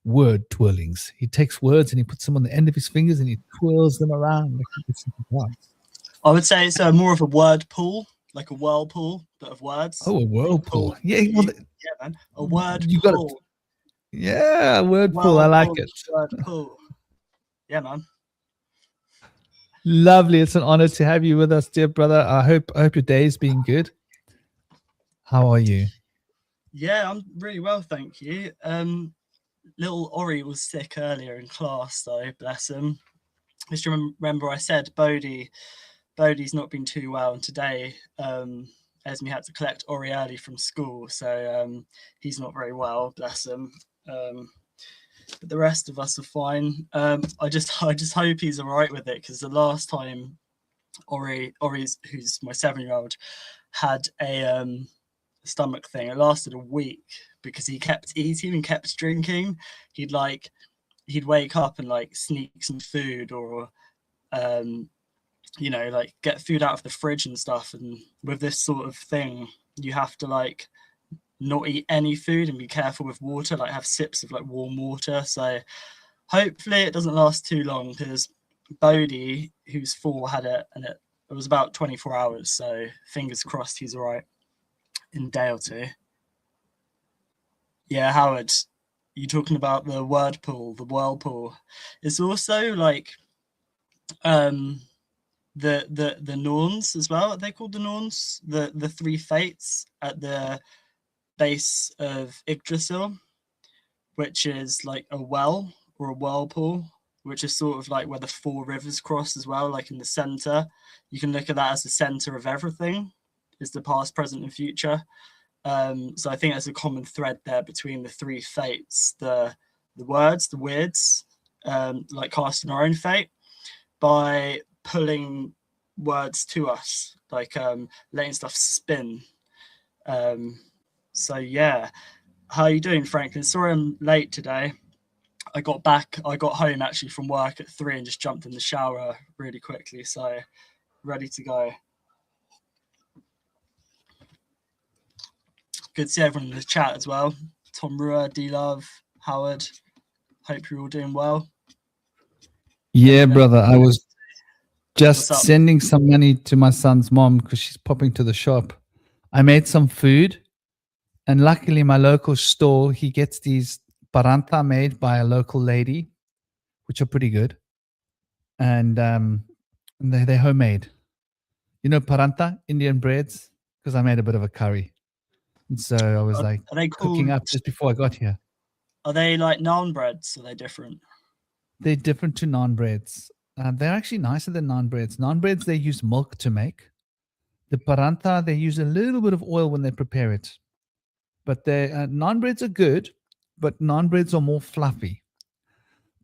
word twirlings. He takes words and he puts them on the end of his fingers and he twirls them around like he gets into parts. I would say it's more of a word pool, like a whirlpool, but of words. Oh, a whirlpool. Yeah, well, Yeah, man. A word you got pool. Yeah, word pool. I like it. Word pool. Yeah, man. Lovely. It's an honor to have you with us, dear brother. I hope your day has been good. How are you? Yeah, I'm really well, thank you. Little Ori was sick earlier in class, though, bless him. Just remember I said Bodhi's not been too well, and today Esme had to collect Ori early from school, so he's not very well, bless him. But the rest of us are fine. I just hope he's all right with it, because the last time Ori's, who's my 7-year-old, had a stomach thing, it lasted a week because he kept eating and kept drinking. He'd wake up and like sneak some food, or like get food out of the fridge and stuff. And with this sort of thing, you have to like not eat any food and be careful with water, like have sips of like warm water. So hopefully it doesn't last too long, because Bodhi, who's 4, had it, and it was about 24 hours. So fingers crossed he's all right in a day or two. Yeah, Howard, you talking about the word pool, the whirlpool. It's also like the Norns as well. Are they called the Norns? The 3 fates at the base of Yggdrasil, which is like a well or a whirlpool, which is sort of like where the 4 rivers cross as well, like in the center. You can look at that as the center of everything. Is the past, present, and future. So I think there's a common thread there between the 3 fates, the words, the weirds, like casting our own fate by pulling words to us, like letting stuff spin. So yeah, how are you doing, Franklin? Sorry I'm late today. I got home actually from work at 3 and just jumped in the shower really quickly, so ready to go. Good to see everyone in the chat as well. Tom Rua, D-Love, Howard. Hope you're all doing well. Yeah, brother. I was just sending some money to my son's mom because she's popping to the shop. I made some food, and luckily my local store, he gets these paranta made by a local lady, which are pretty good. And they're homemade. You know paranta, Indian breads? Because I made a bit of a curry. And so I was cooking up just before I got here. Are they like naan breads? Are they different? They're different to naan breads. They're actually nicer than naan breads. Naan breads, they use milk to make. The paranta, they use a little bit of oil when they prepare it. But naan breads are good, but naan breads are more fluffy.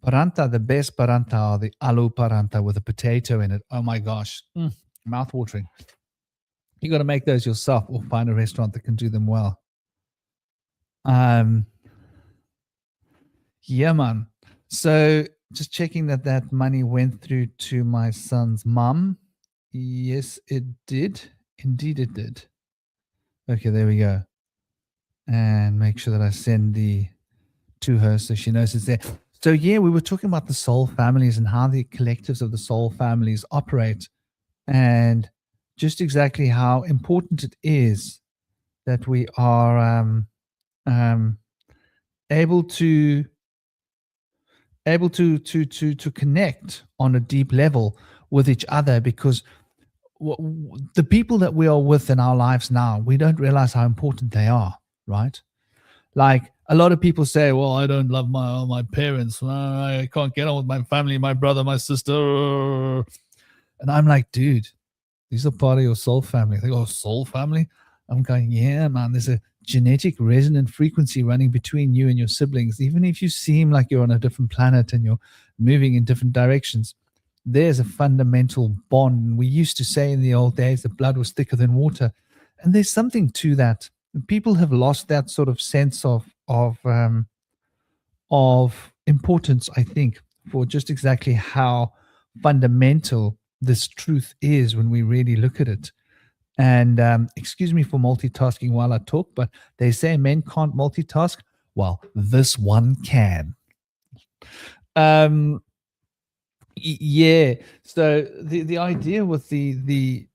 Paranta, the best paranta are the aloo paranta with a potato in it. Oh my gosh, mouth-watering. You got to make those yourself or find a restaurant that can do them well. Yeah, man. So just checking that money went through to my son's mum. Yes, it did. Indeed, it did. Okay, there we go. And make sure that I send to her so she knows it's there. So yeah, we were talking about the soul families and how the collectives of the soul families operate, and just exactly how important it is that we are able to connect on a deep level with each other, because the people that we are with in our lives now, we don't realize how important they are, right? Like a lot of people say, well, I don't love my parents. I can't get on with my family, my brother, my sister. And I'm like, dude, these are part of your soul family. They go, soul family? I'm going, yeah, man, there's a genetic resonant frequency running between you and your siblings. Even if you seem like you're on a different planet and you're moving in different directions, there's a fundamental bond. We used to say in the old days that blood was thicker than water. And there's something to that. People have lost that sort of sense of importance, I think, for just exactly how fundamental this truth is when we really look at it. And excuse me for multitasking while I talk, but they say men can't multitask. Well, this one can. um yeah, so the idea with the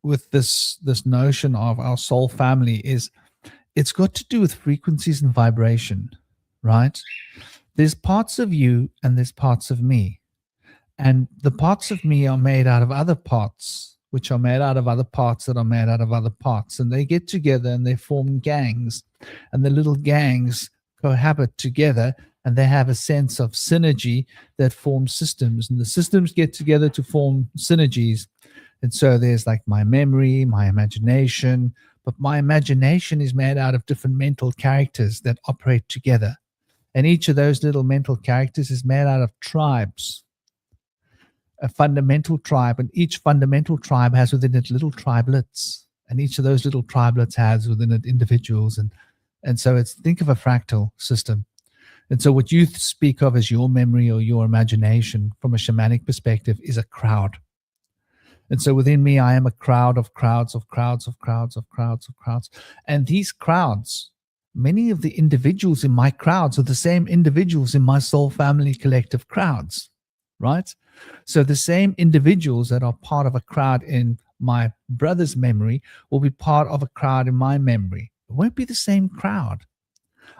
with this notion of our soul family is it's got to do with frequencies and vibration, right? There's parts of you and there's parts of me, and the parts of me are made out of other parts which are made out of other parts that are made out of other parts, and they get together and they form gangs, and the little gangs cohabit together, and they have a sense of synergy that forms systems, and the systems get together to form synergies. And so there's like my memory, my imagination, but my imagination is made out of different mental characters that operate together, and each of those little mental characters is made out of tribes, a fundamental tribe, and each fundamental tribe has within it little tribelets, and each of those little tribelets has within it individuals, and so it's, think of a fractal system. And so what you speak of as your memory or your imagination from a shamanic perspective is a crowd. And so within me, I am a crowd of crowds of crowds of crowds of crowds of crowds. And these crowds, many of the individuals in my crowds are the same individuals in my soul family collective crowds, right? So the same individuals that are part of a crowd in my brother's memory will be part of a crowd in my memory. It won't be the same crowd.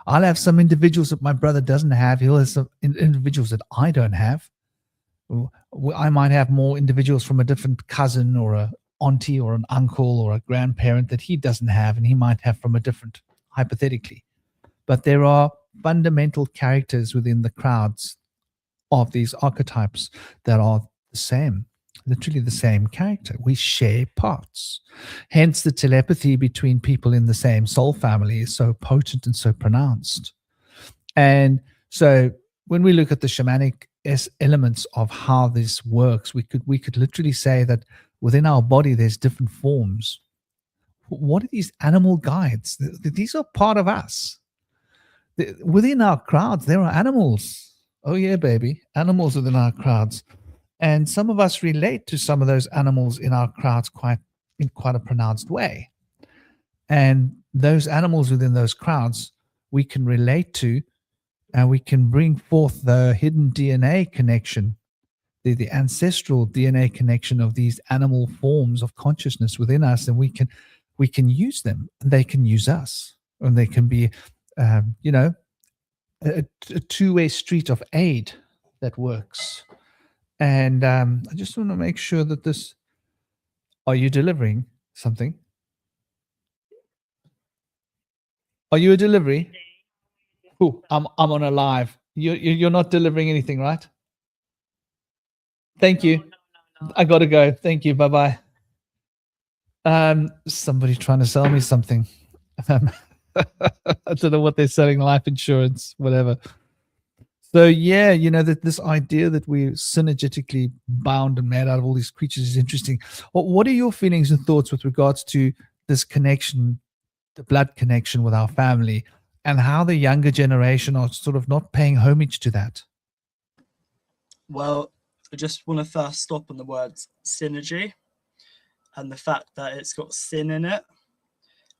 I'll have some individuals that my brother doesn't have. He'll have some individuals that I don't have. I might have more individuals from a different cousin or a auntie or an uncle or a grandparent that he doesn't have, and he might have from a different, hypothetically. But there are fundamental characters within the crowds of these archetypes that are the same, literally the same character. We share parts. Hence, the telepathy between people in the same soul family is so potent and so pronounced. And so when we look at the shamanic elements of how this works, we could literally say that within our body there's different forms. What are these animal guides? These are part of us. Within our crowds, there are animals. Oh yeah, baby, animals within our crowds, and some of us relate to some of those animals in our crowds in quite a pronounced way. And those animals within those crowds we can relate to, and we can bring forth the hidden DNA connection, the ancestral DNA connection of these animal forms of consciousness within us, and we can use them, and they can use us, and they can be, you know, a two-way street of aid that works. And I just want to make sure that this. Are you delivering something? Are you a delivery? Oh, I'm on a live. You're not delivering anything, right? Thank you. I gotta go. Thank you. Bye bye. Somebody trying to sell me something. I don't know what they're selling. Life insurance, whatever. So yeah, that this idea that we're synergetically bound and made out of all these creatures is interesting. What are your feelings and thoughts with regards to this connection, the blood connection with our family, and how the younger generation are sort of not paying homage to that? Well, I just want to first stop on the words synergy and the fact that it's got sin in it,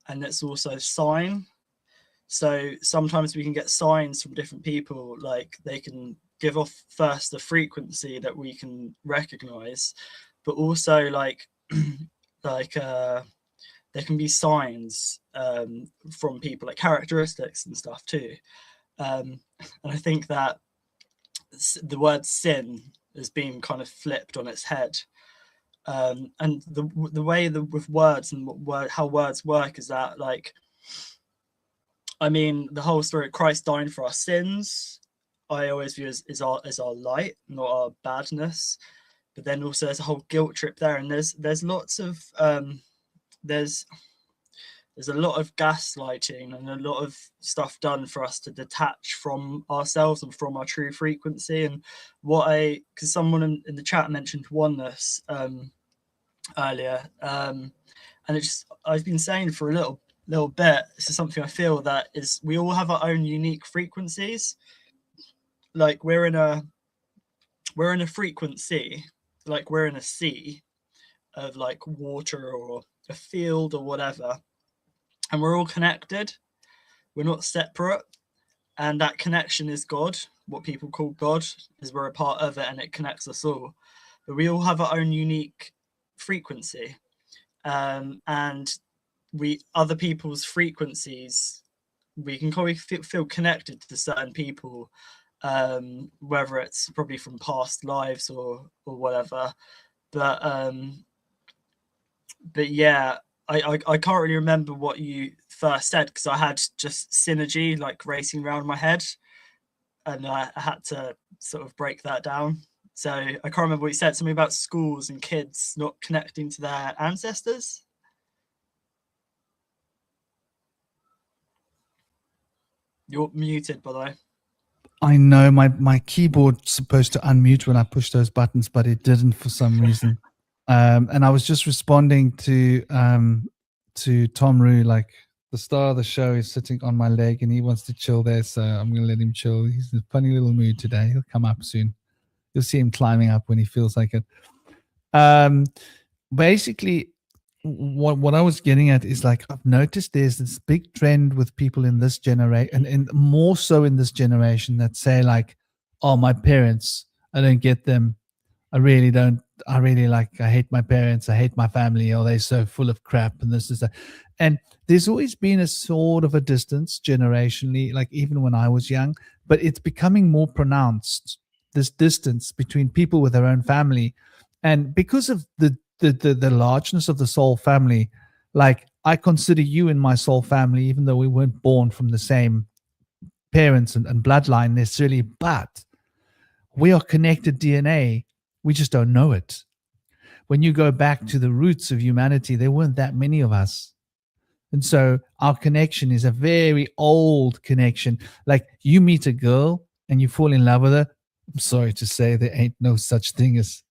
and it's also sign. So sometimes we can get signs from different people, like they can give off first a frequency that we can recognize, but also like like there can be signs from people, like characteristics and stuff too. And I think that the word sin has been kind of flipped on its head. And the way that with words and how words work is that, like, I mean, the whole story of Christ dying for our sins, I always view as our light, not our badness. But then also there's a whole guilt trip there, and there's lots of there's a lot of gaslighting and a lot of stuff done for us to detach from ourselves and from our true frequency. And because someone in the chat mentioned oneness earlier, and I've been saying for a little bit, this is something I feel that is, we all have our own unique frequencies. Like we're in a frequency, like we're in a sea of like water or a field or whatever, and we're all connected. We're not separate, and that connection is God. what people call God, is we're a part of it and it connects us all. But we all have our own unique frequency, and other people's frequencies, we can probably feel connected to certain people, whether it's probably from past lives or whatever. But yeah, I can't really remember what you first said, because I had just synergy like racing around my head, and I had to sort of break that down. So I can't remember what you said. Something about schools and kids not connecting to their ancestors. You're muted, by the way. I know my keyboard's supposed to unmute when I push those buttons, but it didn't for some reason. And I was just responding to Tom Rue, like the star of the show is sitting on my leg and he wants to chill there, so I'm going to let him chill. He's in a funny little mood today. He'll come up soon. You'll see him climbing up when he feels like it. Basically, what I was getting at is, like, I've noticed there's this big trend with people in this generation, and more so in this generation, that say like, oh, my parents, I don't get them. I really don't. I hate my parents. I hate my family. Oh, they're so full of crap. And this is that. And there's always been a sort of a distance generationally, like even when I was young, but it's becoming more pronounced, this distance between people with their own family. And because of the largeness of the soul family, like, I consider you in my soul family, even though we weren't born from the same parents and bloodline necessarily, but we are connected DNA. We just don't know it. When you go back to the roots of humanity, there weren't that many of us. And so our connection is a very old connection. Like, you meet a girl and you fall in love with her. I'm sorry to say, there ain't no such thing as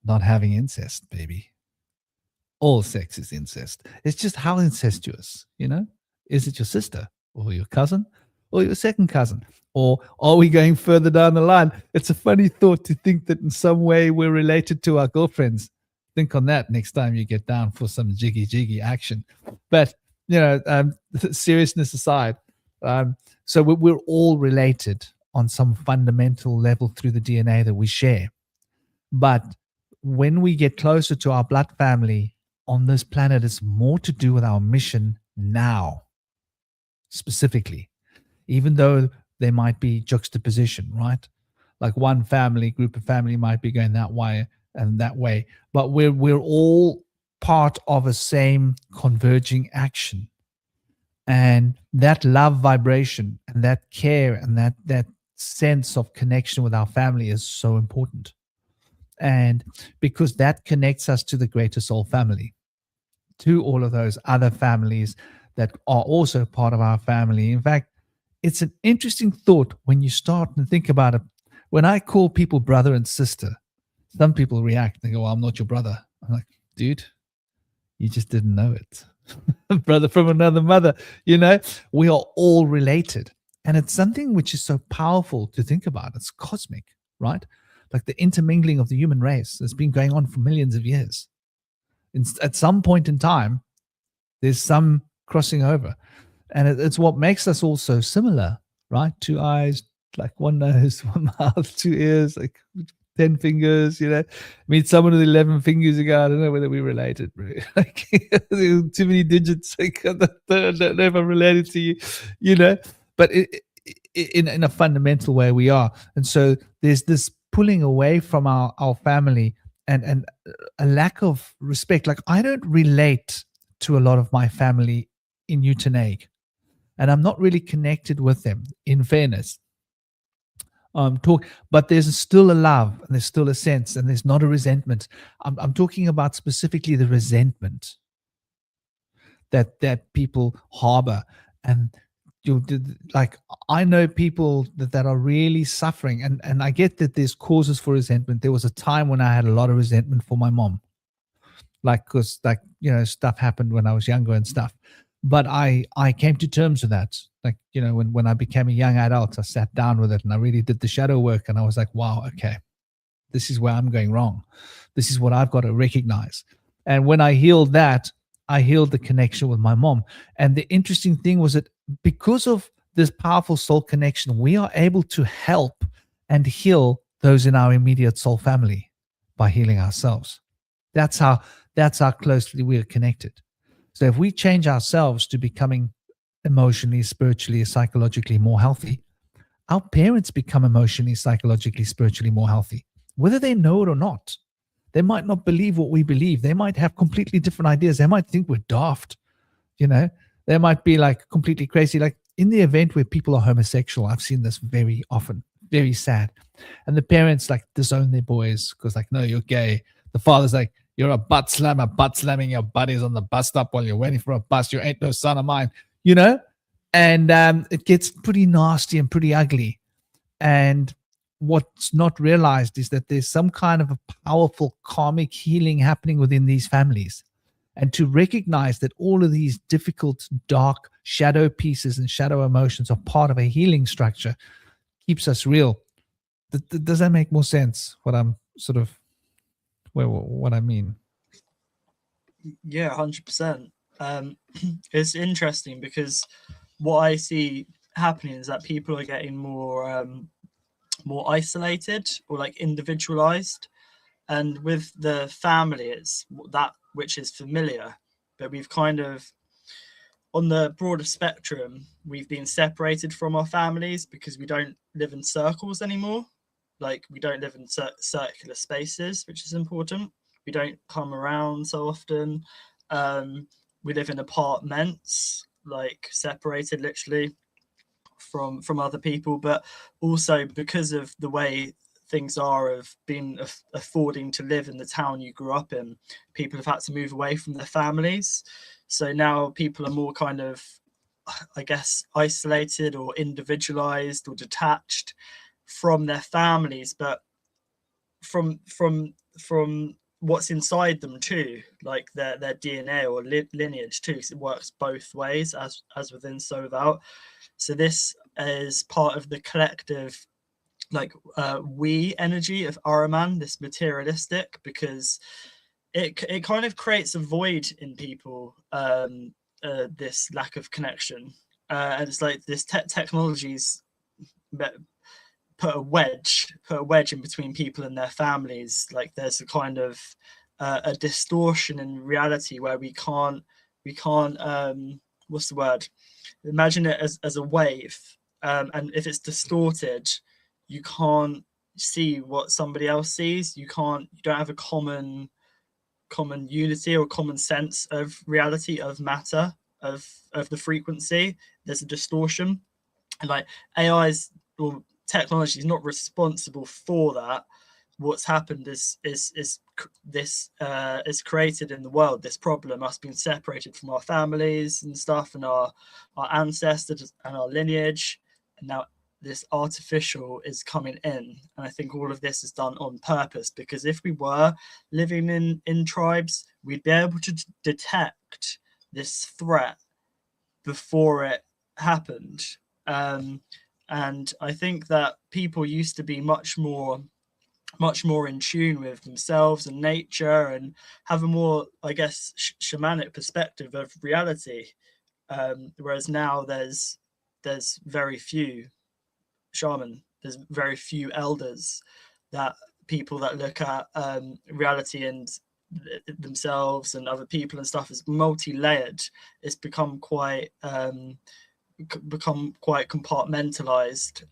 not having incest, baby. All sex is incest. It's just how incestuous, you know? Is it your sister or your cousin or your second cousin? Or are we going further down the line? It's a funny thought to think that in some way we're related to our girlfriends. Think on that next time you get down for some jiggy action. But, you know, seriousness aside, so we're all related on some fundamental level through the DNA that we share. But when we get closer to our blood family on this planet, it's more to do with our mission now, specifically, even though there might be juxtaposition, right? Like one group of family might be going that way and that way, but we're all part of a same converging action. And that love vibration and that care and that sense of connection with our family is so important. And because that connects us to the greater soul family, to all of those other families that are also part of our family. In fact, it's an interesting thought when you start and think about it. When I call people brother and sister, some people react. They go, well, I'm not your brother. I'm like, dude, you just didn't know it. Brother from another mother, you know, we are all related. And it's something which is so powerful to think about. It's cosmic, right? Like the intermingling of the human race has been going on for millions of years. And at some point in time, there's some crossing over. And it's what makes us all so similar, right? 2 eyes, like one nose, one mouth, 2 ears, like 10 fingers, you know. I mean, someone with 11 fingers ago, I don't know whether we're related, really. Like, too many digits. Like, I don't know if I'm related to you, you know. But in a fundamental way, we are. And so there's this pulling away from our family and a lack of respect. Like, I don't relate to a lot of my family in Uitenhage, and I'm not really connected with them, in fairness. But there's still a love, and there's still a sense, and there's not a resentment. I'm talking about specifically the resentment that people harbor. And like, I know people that are really suffering, and I get that there's causes for resentment. There was a time when I had a lot of resentment for my mom, like, because, like, you know, stuff happened when I was younger and stuff. But I came to terms with that. Like, you know, when I became a young adult, I sat down with it and I really did the shadow work, and I was like, wow, okay, this is where I'm going wrong. This is what I've got to recognize. And when I healed that, I healed the connection with my mom. And the interesting thing was that because of this powerful soul connection, we are able to help and heal those in our immediate soul family by healing ourselves. That's how closely we are connected. So if we change ourselves to becoming emotionally, spiritually, psychologically more healthy, our parents become emotionally, psychologically, spiritually more healthy, whether they know it or not. They might not believe what we believe. They might have completely different ideas. They might think we're daft, you know. They might be like completely crazy. Like in the event where people are homosexual, I've seen this very often, very sad. And the parents like disown their boys because like, no, you're gay. The father's like, you're a butt slammer, butt slamming your buddies on the bus stop while you're waiting for a bus. You ain't no son of mine, you know? And it gets pretty nasty and pretty ugly. And what's not realized is that there's some kind of a powerful karmic healing happening within these families. And to recognize that all of these difficult, dark shadow pieces and shadow emotions are part of a healing structure keeps us real. Does that make more sense? What I'm sort of, what I mean? Yeah, 100%. It's interesting because what I see happening is that people are getting more isolated or like individualized, and with the family, it's that which is familiar, but we've kind of, on the broader spectrum, we've been separated from our families because we don't live in circles anymore. Like we don't live in circular spaces, which is important. We don't come around so often. We live in apartments, like separated literally from other people, but also because of the way things are of being affording to live in the town you grew up in, people have had to move away from their families. So now people are more kind of, I guess, isolated or individualized or detached from their families, but from what's inside them too, like their DNA or lineage too, because it works both ways, as within, so without. So this is part of the collective, like we energy of Araman, this materialistic, because it kind of creates a void in people, this lack of connection, and it's like this technologies put a wedge in between people and their families. Like there's a kind of a distortion in reality where we can't what's the word, imagine it as a wave, and if it's distorted, you can't see what somebody else sees. You don't have a common unity or common sense of reality, of matter, of the frequency. There's a distortion, and like AI's or technology is not responsible for that. What's happened is this is created in the world, this problem, us being separated from our families and stuff, and our ancestors and our lineage, and now this artificial is coming in. And I think all of this is done on purpose, because if we were living in tribes, we'd be able to detect this threat before it happened. And I think that people used to be much more in tune with themselves and nature, and have a more, I guess, shamanic perspective of reality. Whereas now there's very few there's very few elders, that people that look at reality and themselves and other people and stuff is multi-layered. It's become quite compartmentalized.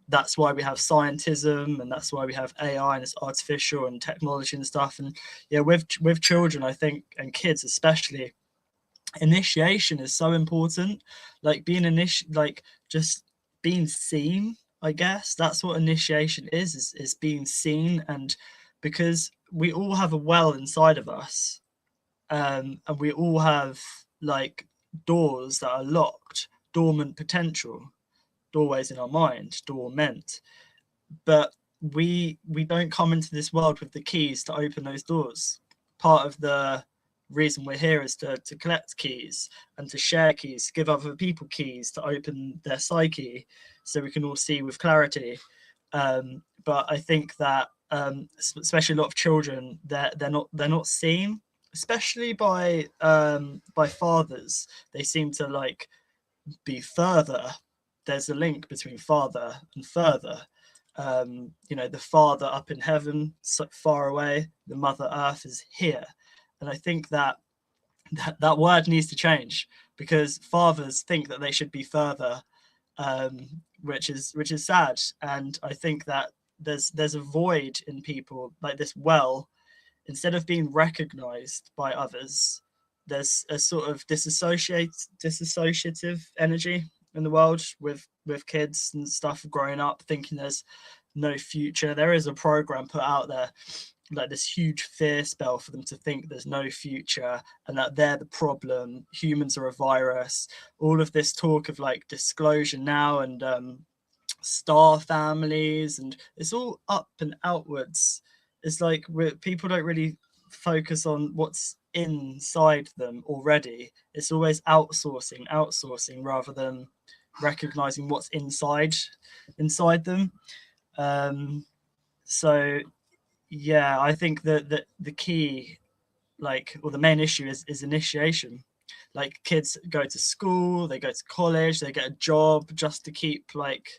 That's why we have scientism, and that's why we have AI and it's artificial and technology and stuff. And yeah, with children, I think, and kids especially, initiation is so important. Like like just being seen, I guess that's what initiation is being seen. And because we all have a well inside of us, and we all have like doors that are locked, dormant potential, doorways in our mind, dormant, but we don't come into this world with the keys to open those doors. Part of the reason we're here is to collect keys and to share keys, give other people keys to open their psyche, so we can all see with clarity. But I think that especially a lot of children, they're not seen, especially by fathers. They seem to like be further there's a link between father and further. The father up in heaven, so far away, the mother earth is here. And I think that word needs to change, because fathers think that they should be further, which is sad. And I think that there's a void in people, like this well, instead of being recognized by others, there's a sort of disassociative energy in the world with kids and stuff growing up thinking there's no future. There is a program put out there, like this huge fear spell for them to think there's no future and that they're the problem, humans are a virus. All of this talk of like disclosure now, and star families, and it's all up and outwards. It's like people don't really focus on what's inside them already. It's always outsourcing rather than recognizing what's inside them. So yeah, I think that the key, like, or the main issue is initiation. Like, kids go to school, they go to college, they get a job just to keep the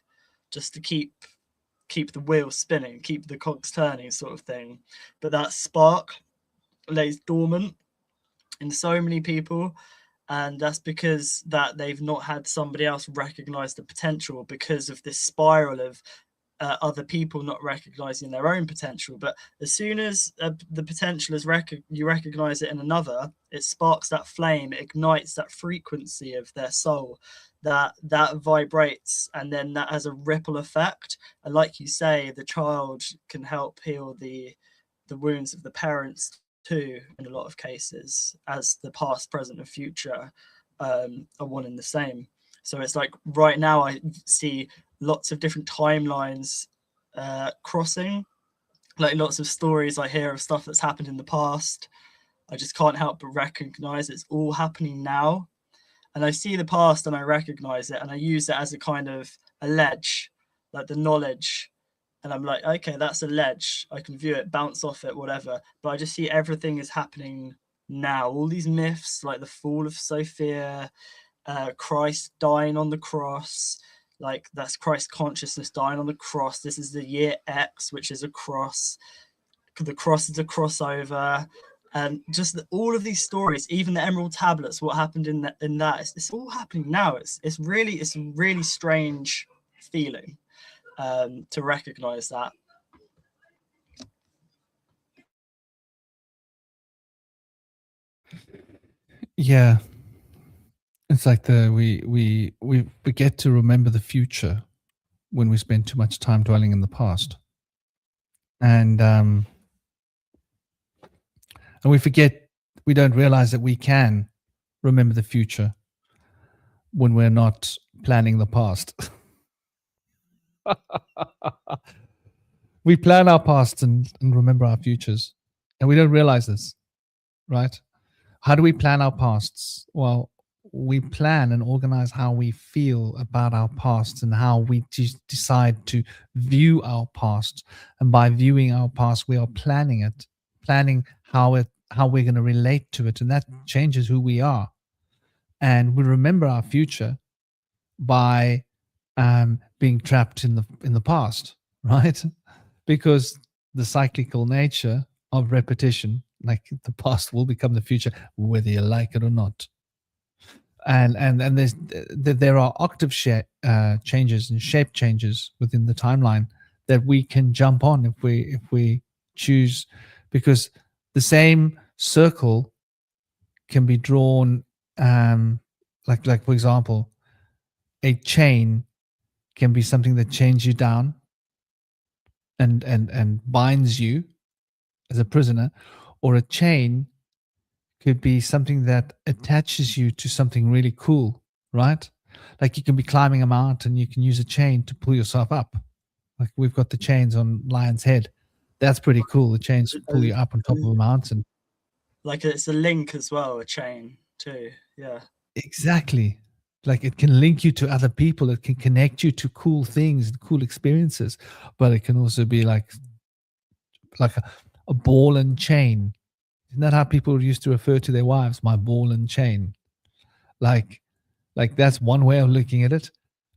wheel spinning, keep the cogs turning, sort of thing. But that spark lays dormant in so many people, and that's because that they've not had somebody else recognize the potential, because of this spiral of other people not recognizing their own potential. But as soon as the potential is you recognize it in another, it sparks that flame, it ignites that frequency of their soul, that vibrates, and then that has a ripple effect. And like you say, the child can help heal the wounds of the parents too, in a lot of cases, as the past, present, and future are one and the same. So it's like right now I see lots of different timelines crossing, like lots of stories I hear of stuff that's happened in the past. I just can't help but recognize it's all happening now. And I see the past and I recognize it, and I use it as a kind of a ledge, like the knowledge. And I'm like, okay, that's a ledge. I can view it, bounce off it, whatever. But I just see everything is happening now. All these myths, like the fall of Sophia, Christ dying on the cross, like that's Christ consciousness dying on the cross. This is the year X, which is a cross. The cross is a crossover. And just all of these stories, even the Emerald Tablets, what happened in that, it's all happening now. It's a really strange feeling to recognize that. Yeah, it's like we forget to remember the future when we spend too much time dwelling in the past, and we forget, we don't realize that we can remember the future when we're not planning the past. We plan our past and remember our futures, and we don't realize this, right? How do we plan our pasts? Well, we plan and organize how we feel about our past and how we decide to view our past. And by viewing our past, we are planning how we're going to relate to it, and that changes who we are. And we remember our future by being trapped in the past, right? Because the cyclical nature of repetition, like the past will become the future, whether you like it or not. And there are octave changes and shape changes within the timeline that we can jump on if we choose, because the same circle can be drawn, like for example, a chain can be something that chains you down and binds you as a prisoner, or a chain could be something that attaches you to something really cool, right? Like you can be climbing a mountain, you can use a chain to pull yourself up. Like we've got the chains on Lion's Head. That's pretty cool. The chains pull you up on top of a mountain. Like it's a link as well, a chain too. Yeah. Exactly. Like it can link you to other people. It can connect you to cool things and cool experiences, but it can also be like a ball and chain. Isn't that how people used to refer to their wives? My ball and chain. Like that's one way of looking at it.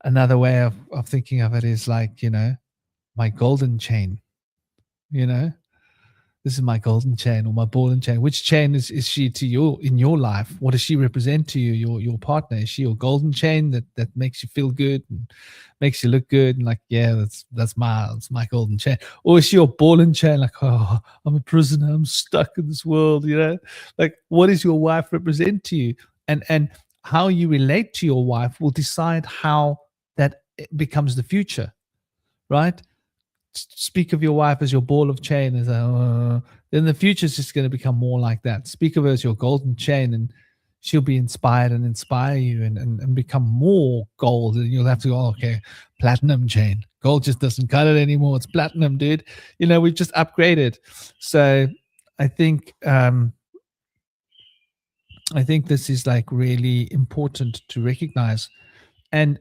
Another way of thinking of it is like, my golden chain, you know, this is my golden chain or my ball and chain. Which chain is she to you in your life? What does she represent to you? Your partner? Is she your golden chain that makes you feel good and makes you look good and like, yeah, that's my golden chain? Or is she your ball and chain? Like, oh, I'm a prisoner, I'm stuck in this world, Like, what does your wife represent to you? And how you relate to your wife will decide how that becomes the future, right? Speak of your wife as your ball of chain, then the future is just going to become more like that. Speak of her as your golden chain, and she'll be inspired and inspire you and become more gold. And you'll have to go, okay, platinum chain. Gold just doesn't cut it anymore. It's platinum, dude. We've just upgraded. So I think this is like really important to recognize, and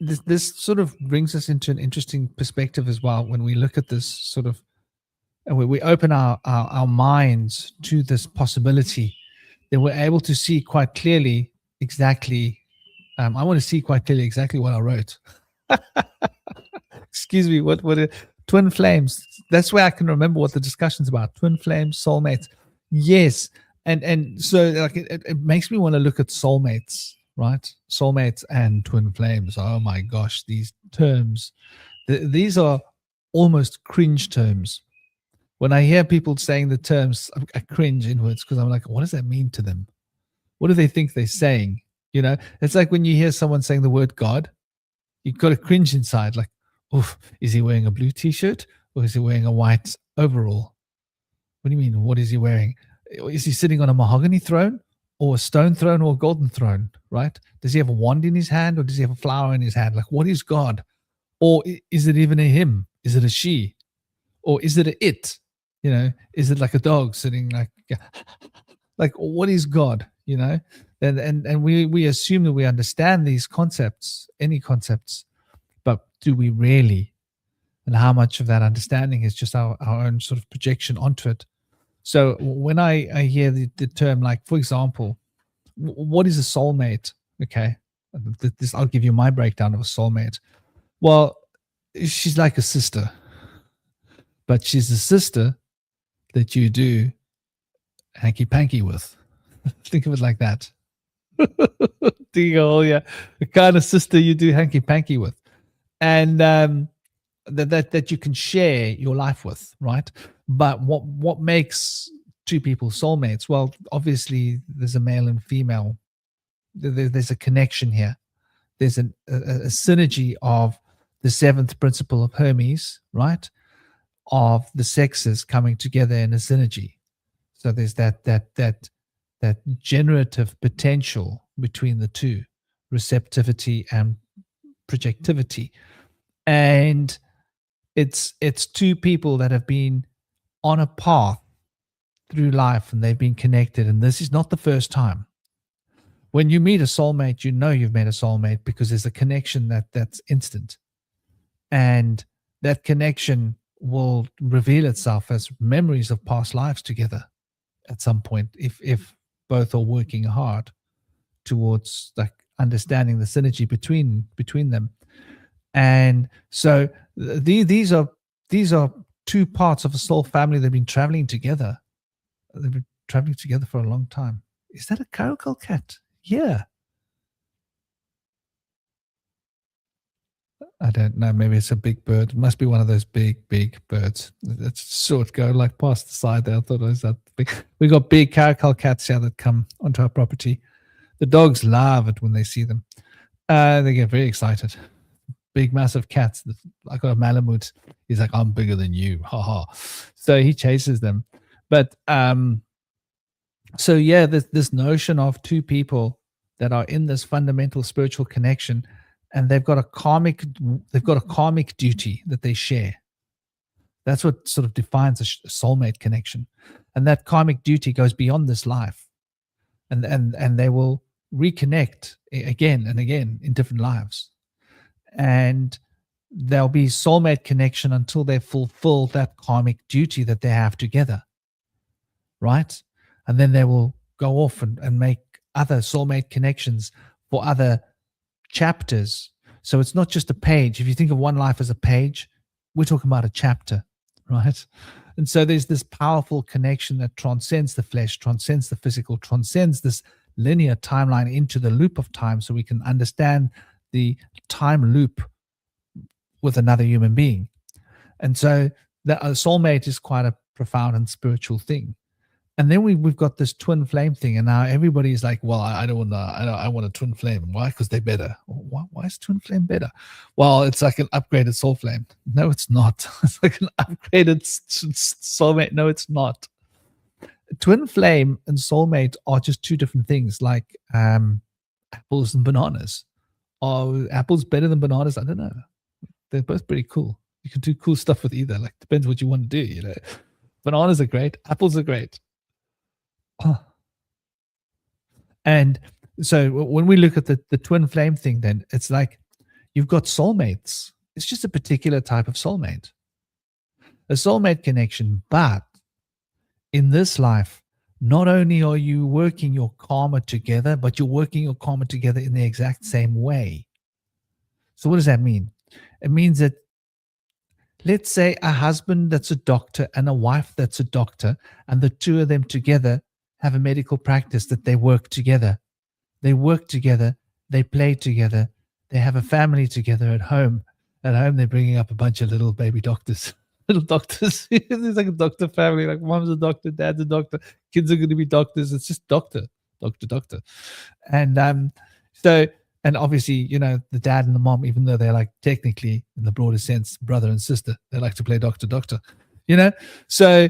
this sort of brings us into an interesting perspective as well when we look at this sort of, and we open our minds to this possibility, then we're able to see quite clearly exactly. I want to see quite clearly exactly what I wrote. Excuse me. What twin flames? That's where I can remember what the discussion's about. Twin flames, soulmates. Yes, and so like it makes me want to look at soulmates, right? Soulmates and twin flames. Oh my gosh, these terms. These are almost cringe terms. When I hear people saying the terms, I cringe inwards because I'm like, what does that mean to them? What do they think they're saying? It's like when you hear someone saying the word God, you've got a cringe inside. Like, oof, is he wearing a blue t-shirt or is he wearing a white overall? What do you mean? What is he wearing? Is he sitting on a mahogany throne or a stone throne or a golden throne, right? Does he have a wand in his hand or does he have a flower in his hand? Like, what is God? Or is it even a him? Is it a she? Or is it a it? Is it like a dog sitting like what is God? And we assume that we understand these concepts, any concepts, but do we really? And how much of that understanding is just our own sort of projection onto it? So when I hear the term, like, for example, what is a soulmate? Okay, this I'll give you my breakdown of a soulmate. Well, she's like a sister, but she's a sister that you do hanky panky with. Think of it like that. Oh yeah, the kind of sister you do hanky panky with, and that you can share your life with, right? But what makes two people soulmates? Well, obviously there's a male and female. There's a connection here. There's a synergy of the seventh principle of Hermes, right? Of the sexes coming together in a synergy. So there's that generative potential between the two, receptivity and projectivity. And it's two people that have been on a path through life and they've been connected. And this is not the first time. When you meet a soulmate, you know you've met a soulmate because there's a connection that's instant. And that connection will reveal itself as memories of past lives together at some point, if both are working hard towards like understanding the synergy between them. And so these are two parts of a soul family that have been traveling together. They've been traveling together for a long time. Is that a caracal cat? Yeah. I don't know. Maybe it's a big bird. It must be one of those big birds. It's sort of go like past the side there. I thought it was that big. We got big caracal cats here that come onto our property. The dogs love it when they see them. They get very excited. Big, massive cats. I got a Malamute. He's like, I'm bigger than you. Ha ha. So he chases them. But so yeah, this notion of two people that are in this fundamental spiritual connection, and they've got a karmic duty that they share. That's what sort of defines a soulmate connection, and that karmic duty goes beyond this life, and they will reconnect again and again in different lives, and there'll be soulmate connection until they fulfill that karmic duty that they have together, right? And then they will go off and make other soulmate connections for other chapters. So it's not just a page. If you think of one life as a page, we're talking about a chapter, right? And so there's this powerful connection that transcends the flesh, transcends the physical, transcends this linear timeline into the loop of time, so we can understand the time loop with another human being. And so the soulmate is quite a profound and spiritual thing. And then we've got this twin flame thing, and now everybody's like, "Well, I don't want to. I want a twin flame. Why? Because they're better. Why is twin flame better? Well, it's like an upgraded soul flame. No, it's not. It's like an upgraded soulmate. No, it's not. Twin flame and soulmate are just two different things, like apples and bananas. Are apples better than bananas? I don't know. They're both pretty cool. You can do cool stuff with either. Like, depends what you want to do. Bananas are great. Apples are great. And so when we look at the twin flame thing, then it's like you've got soulmates. It's just a particular type of soulmate, a soulmate connection. But in this life, not only are you working your karma together, but you're working your karma together in the exact same way. So what does that mean? It means that, let's say, a husband that's a doctor and a wife that's a doctor, and the two of them together have a medical practice that they work together. They work together, they play together, they have a family together at home. At home, they're bringing up a bunch of little baby doctors, little doctors. It's like a doctor family, like mom's a doctor, dad's a doctor, kids are going to be doctors. It's just doctor. And and obviously, the dad and the mom, even though they're like technically, in the broader sense, brother and sister, they like to play doctor. So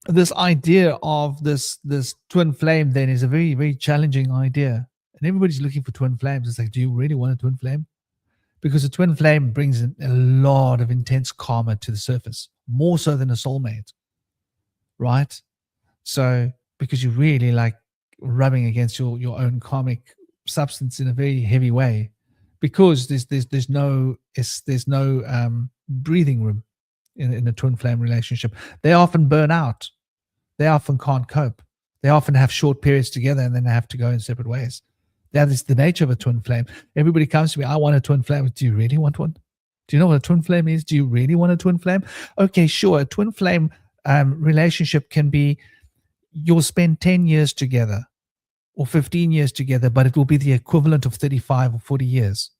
this idea of this twin flame then is a very, very challenging idea, and everybody's looking for twin flames. It's like, do you really want a twin flame? Because a twin flame brings in a lot of intense karma to the surface, more so than a soulmate, right? So because you really like rubbing against your own karmic substance in a very heavy way, because there's no breathing room in a twin flame relationship. They often burn out. They often can't cope. They often have short periods together and then they have to go in separate ways. That is the nature of a twin flame. Everybody comes to me, I want a twin flame. Do you really want one? Do you know what a twin flame is? Do you really want a twin flame? Okay, sure. A twin flame relationship can be, you'll spend 10 years together or 15 years together, but it will be the equivalent of 35 or 40 years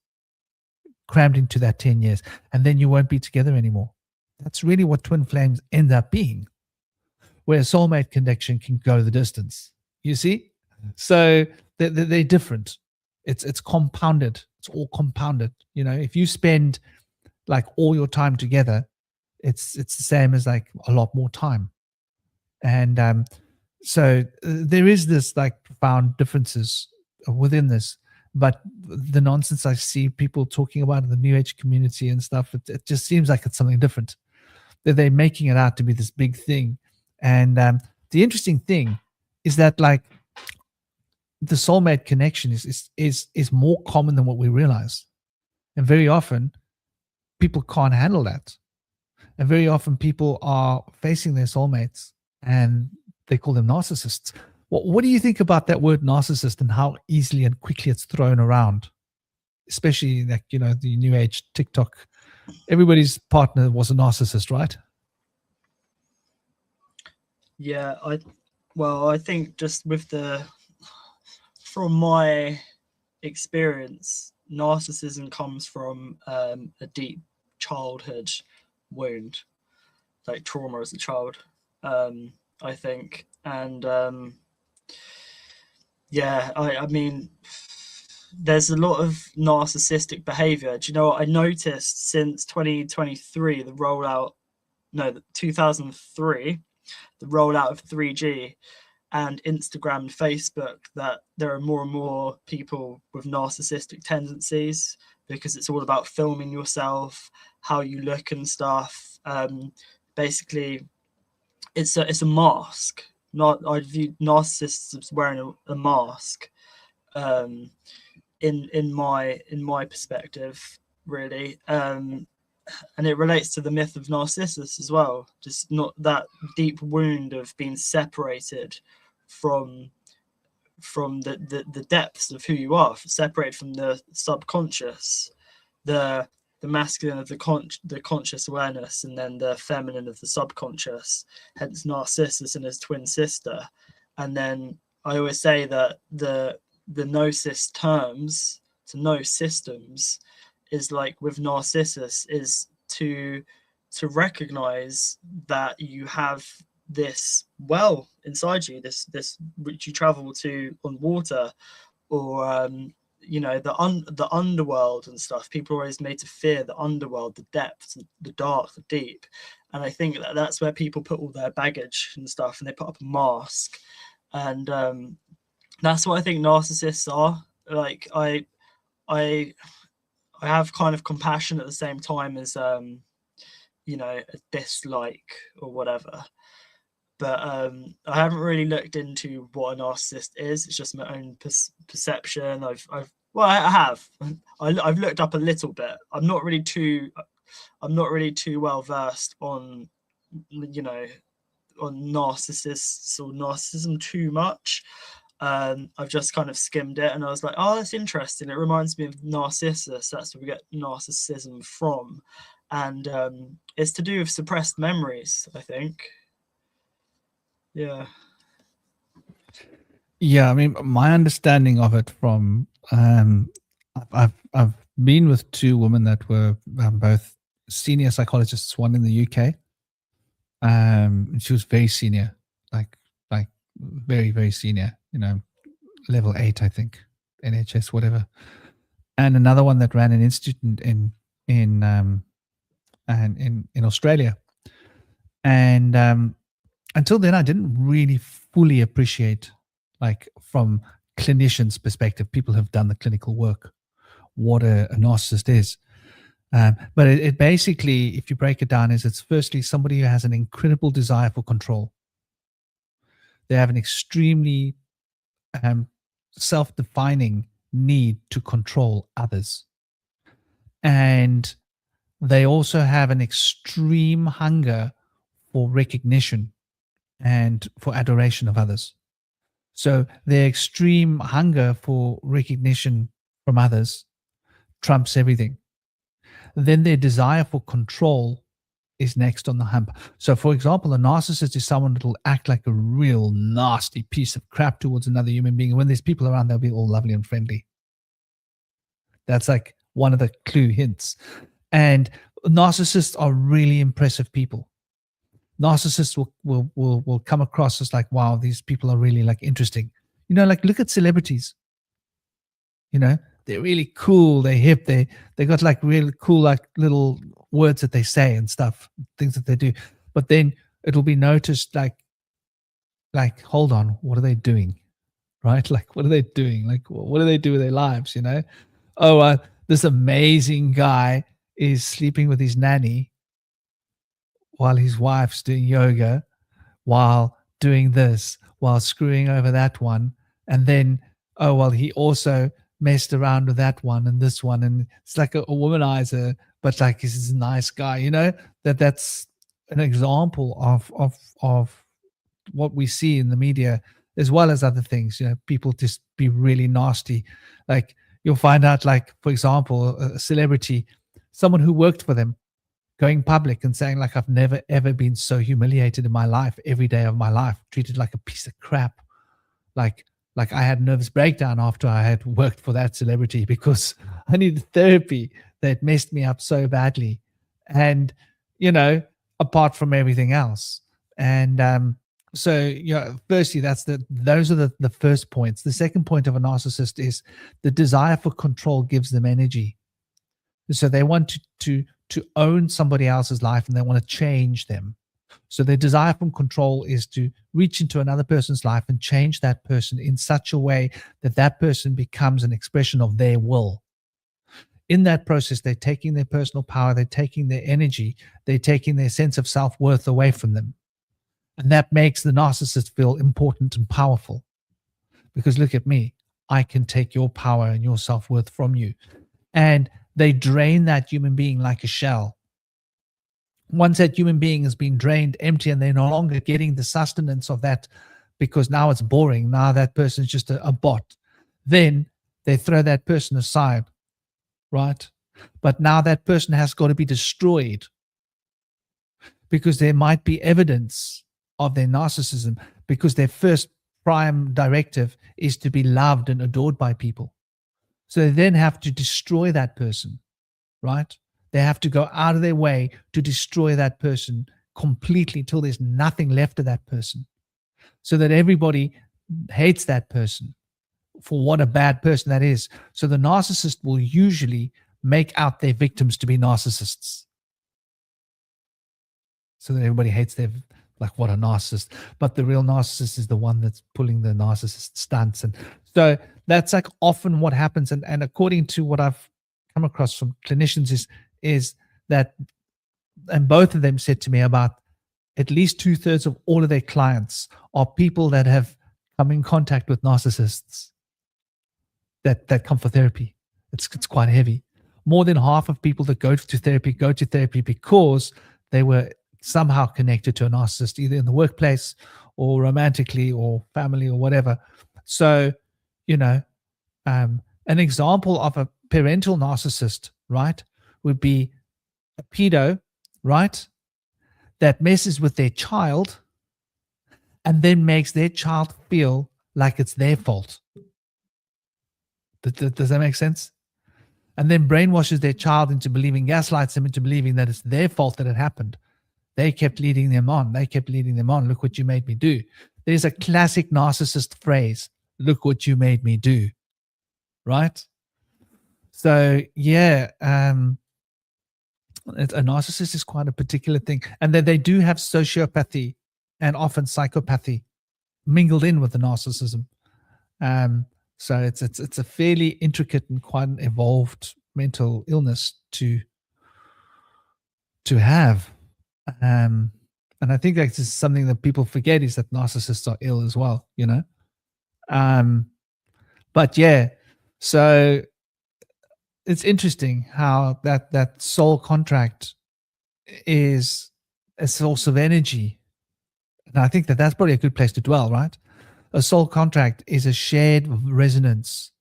crammed into that 10 years. And then you won't be together anymore. That's really what twin flames end up being, where a soulmate connection can go the distance. You see? So they're different. It's compounded. It's all compounded. If you spend like all your time together, it's the same as like a lot more time. And so there is this like profound differences within this. But the nonsense I see people talking about in the New Age community and stuff, it just seems like it's something different. That they're making it out to be this big thing. And the interesting thing is that like the soulmate connection is more common than what we realize. And very often people can't handle that. And very often people are facing their soulmates and they call them narcissists. What do you think about that word narcissist and how easily and quickly it's thrown around? Especially like, the New Age TikTok. Everybody's partner was a narcissist, right? Yeah, I think just from my experience, narcissism comes from a deep childhood wound, like trauma as a child, I think. And I mean, there's a lot of narcissistic behavior. Do you know what I noticed since 2023, 2003, the rollout of 3G and Instagram and Facebook, that there are more and more people with narcissistic tendencies, because it's all about filming yourself, how you look and stuff. Basically, it's a mask. I view narcissists as wearing a mask. In my perspective, really. And it relates to the myth of Narcissus as well. Just not that deep wound of being separated from from the depths of who you are, separated from the subconscious, the masculine of the conscious awareness, and then the feminine of the subconscious, hence Narcissus and his twin sister. And then I always say that the gnosis terms to know systems is like with Narcissus is to recognize that you have this well inside you, this which you travel to on water, or you know, the underworld and stuff. People are always made to fear the underworld, the depths, the dark, the deep. And I think that that's where people put all their baggage and stuff, and they put up a mask. And that's what I think narcissists are. Like I have kind of compassion at the same time as you know, a dislike or whatever. But I haven't really looked into what a narcissist is. It's just my own perception. I have. I've looked up a little bit. I'm not really too well versed on, you know, on narcissists or narcissism too much. I've just kind of skimmed it, and I was like, oh, that's interesting. It reminds me of Narcissus. That's where we get narcissism from, and it's to do with suppressed memories, I think. Yeah. Yeah, I mean, my understanding of it from I've been with two women that were both senior psychologists. One in the UK, and she was very senior, like very very senior. You know, level 8, I think, NHS, whatever. And another one that ran an institute in Australia, and until then, I didn't really fully appreciate, like from clinicians' perspective, people who've done the clinical work, what a narcissist is. But it basically, if you break it down, is it's firstly somebody who has an incredible desire for control. They have an extremely self-defining need to control others. And they also have an extreme hunger for recognition and for adoration of others. So their extreme hunger for recognition from others trumps everything. Then their desire for control is next on the hump. So, for example, a narcissist is someone that will act like a real nasty piece of crap towards another human being. And when there's people around, they'll be all lovely and friendly. That's like one of the clue hints. And narcissists are really impressive people. Narcissists will come across as like, wow, these people are really like interesting. You know, like look at celebrities. You know, they're really cool. They're hip. They got like really cool like little words that they say and stuff, things that they do. But then it'll be noticed like hold on, what are they doing? Right? Like what are they doing? Like what do they do with their lives? You know? Oh, this amazing guy is sleeping with his nanny while his wife's doing yoga, while doing this, while screwing over that one. And then, oh, well, he also messed around with that one and this one. And it's like a womanizer, but like he's a nice guy, you know, that's an example of what we see in the media, as well as other things, you know, people just be really nasty. Like you'll find out, like, for example, a celebrity, someone who worked for them, going public and saying like, I've never ever been so humiliated in my life, every day of my life, treated like a piece of crap. Like I had nervous breakdown after I had worked for that celebrity because I needed therapy that messed me up so badly. And, you know, apart from everything else. And so, you know, firstly, those are the first points. The second point of a narcissist is the desire for control gives them energy. So they want to own somebody else's life and they want to change them. So their desire from control is to reach into another person's life and change that person in such a way that that person becomes an expression of their will. In that process, they're taking their personal power, they're taking their energy, they're taking their sense of self-worth away from them. And that makes the narcissist feel important and powerful. Because look at me, I can take your power and your self-worth from you. And they drain that human being like a shell. Once that human being has been drained empty and they're no longer getting the sustenance of that because now it's boring. Now that person's just a bot. Then they throw that person aside, right? But now that person has got to be destroyed because there might be evidence of their narcissism, because their first prime directive is to be loved and adored by people. So they then have to destroy that person, right? They have to go out of their way to destroy that person completely till there's nothing left of that person, so that everybody hates that person for what a bad person that is. So the narcissist will usually make out their victims to be narcissists, so that everybody hates them, like, what a narcissist. But the real narcissist is the one that's pulling the narcissist stunts. And so that's like often what happens. And according to what I've come across from clinicians is that, and both of them said to me, about at least 2/3 of all of their clients are people that have come in contact with narcissists that come for therapy. It's quite heavy. More than half of people that go to therapy because they were somehow connected to a narcissist, either in the workplace or romantically or family or whatever. So, an example of a parental narcissist, right, would be a pedo, right, that messes with their child and then makes their child feel like it's their fault. Does that make sense? And then brainwashes their child into believing, gaslights them into believing that it's their fault that it happened. They kept leading them on. Look what you made me do. There's a classic narcissist phrase, look what you made me do. Right? So, yeah, a narcissist is quite a particular thing. And then they do have sociopathy and often psychopathy mingled in with the narcissism. So it's a fairly intricate and quite an evolved mental illness to have. And I think that's just something that people forget, is that narcissists are ill as well, But yeah, so it's interesting how that soul contract is a source of energy. And I think that's probably a good place to dwell, right? A soul contract is a shared resonance.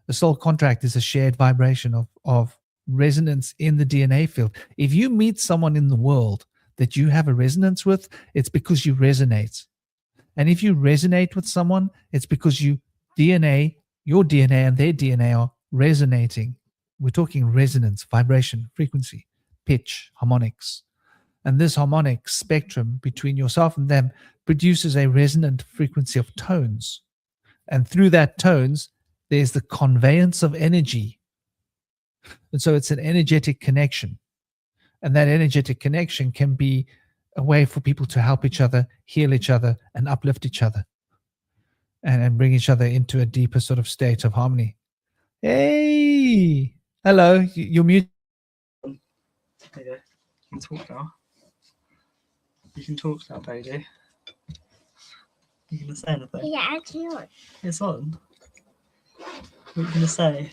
A soul contract is a shared vibration of resonance in the DNA field. If you meet someone in the world that you have a resonance with, it's because you resonate. And if you resonate with someone, it's because your DNA and their DNA are resonating. We're talking resonance, vibration, frequency, pitch, harmonics. And this harmonic spectrum between yourself and them produces a resonant frequency of tones. And through that tones, there's the conveyance of energy. And so it's an energetic connection. And that energetic connection can be a way for people to help each other, heal each other, and uplift each other, and bring each other into a deeper sort of state of harmony. Hey, hello, you're muted. There you go. You can talk now. You can talk now, baby. You gonna say anything? Yeah, actually on. It's on. What are you gonna say?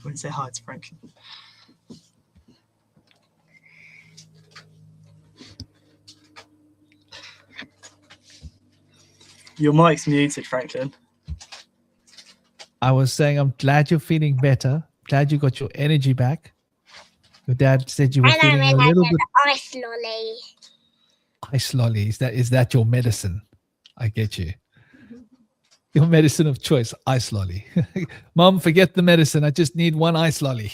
When you say hi to Franklin. Your mic's muted, Franklin. I was saying I'm glad you're feeling better. Glad you got your energy back. Your dad said you were feeling a little bit. Ice lolly. Ice lolly. Is that your medicine? I get you. Your medicine of choice, ice lolly. Mom, forget the medicine. I just need one ice lolly.